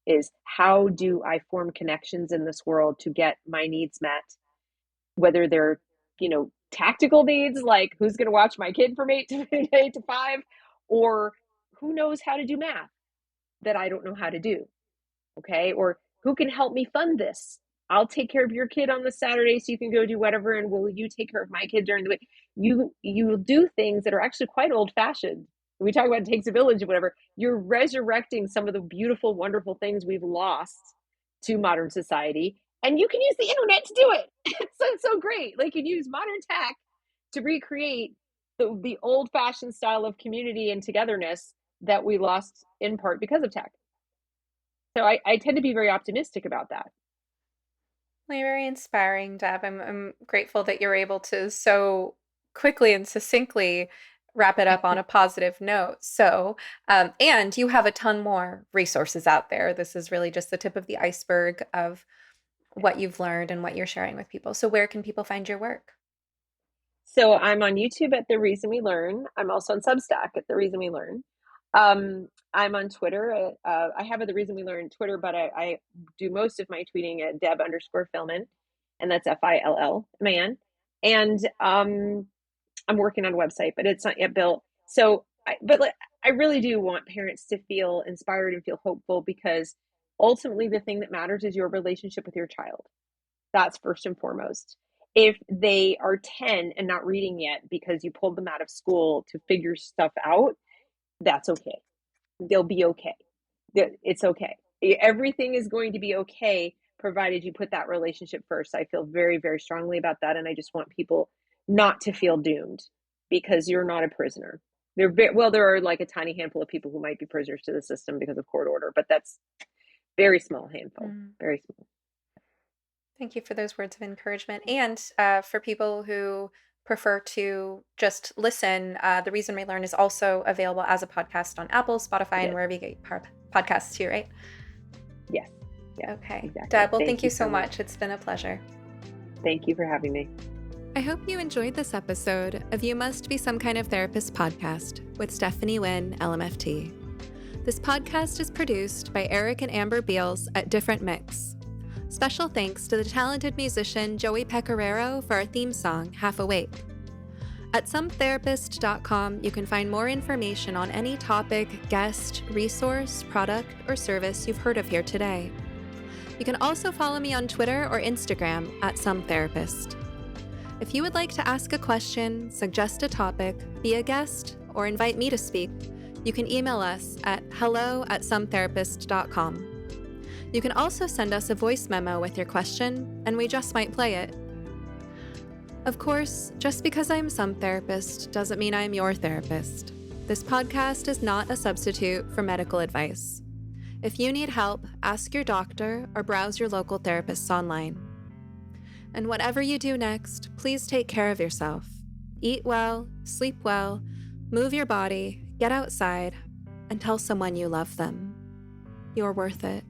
is how do I form connections in this world to get my needs met, whether they're, tactical needs, like who's going to watch my kid from 8 to 5, or who knows how to do math that I don't know how to do. Okay. Or who can help me fund this? I'll take care of your kid on the Saturday so you can go do whatever. And will you take care of my kid during the week? You do things that are actually quite old fashioned. We talk about it takes a village or whatever. You're resurrecting some of the beautiful, wonderful things we've lost to modern society. And you can use the internet to do it. It's so great. Like, you can use modern tech to recreate the old fashioned style of community and togetherness that we lost in part because of tech. So I tend to be very optimistic about that. Well, you're very inspiring, Deb. I'm grateful that you're able to so quickly and succinctly wrap it up on a positive note. So, and you have a ton more resources out there. This is really just the tip of the iceberg of what you've learned and what you're sharing with people. So where can people find your work? So I'm on YouTube at The Reason We Learn. I'm also on Substack at The Reason We Learn. I'm on Twitter. I have a The Reason We Learn Twitter, but I do most of my tweeting at Deb_Fillman, and that's FILLMAN. And I'm working on a website, but it's not yet built. So, I really do want parents to feel inspired and feel hopeful, because ultimately the thing that matters is your relationship with your child. That's first and foremost. If they are 10 and not reading yet because you pulled them out of school to figure stuff out, that's okay. They'll be okay. It's okay. Everything is going to be okay, provided you put that relationship first. I feel very, very strongly about that. And I just want people not to feel doomed, because you're not a prisoner. There are like a tiny handful of people who might be prisoners to the system because of court order, but that's very small handful, very small. Thank you for those words of encouragement. And for people who prefer to just listen, The Reason We Learn is also available as a podcast on Apple, Spotify, and wherever you get podcasts too, right? Yes. Okay. Exactly. Deb, well, thank you so much. It's been a pleasure. Thank you for having me. I hope you enjoyed this episode of You Must Be Some Kind of Therapist podcast with Stephanie Wynn, LMFT. This podcast is produced by Eric and Amber Beals at Different Mix. Special thanks to the talented musician Joey Pecoraro for our theme song, Half Awake. At sometherapist.com, you can find more information on any topic, guest, resource, product, or service you've heard of here today. You can also follow me on Twitter or Instagram at sometherapist. If you would like to ask a question, suggest a topic, be a guest, or invite me to speak, you can email us at hello@sometherapist.com. You can also send us a voice memo with your question, and we just might play it. Of course, just because I'm some therapist doesn't mean I'm your therapist. This podcast is not a substitute for medical advice. If you need help, ask your doctor or browse your local therapists online. And whatever you do next, please take care of yourself. Eat well, sleep well, move your body, get outside, and tell someone you love them. You're worth it.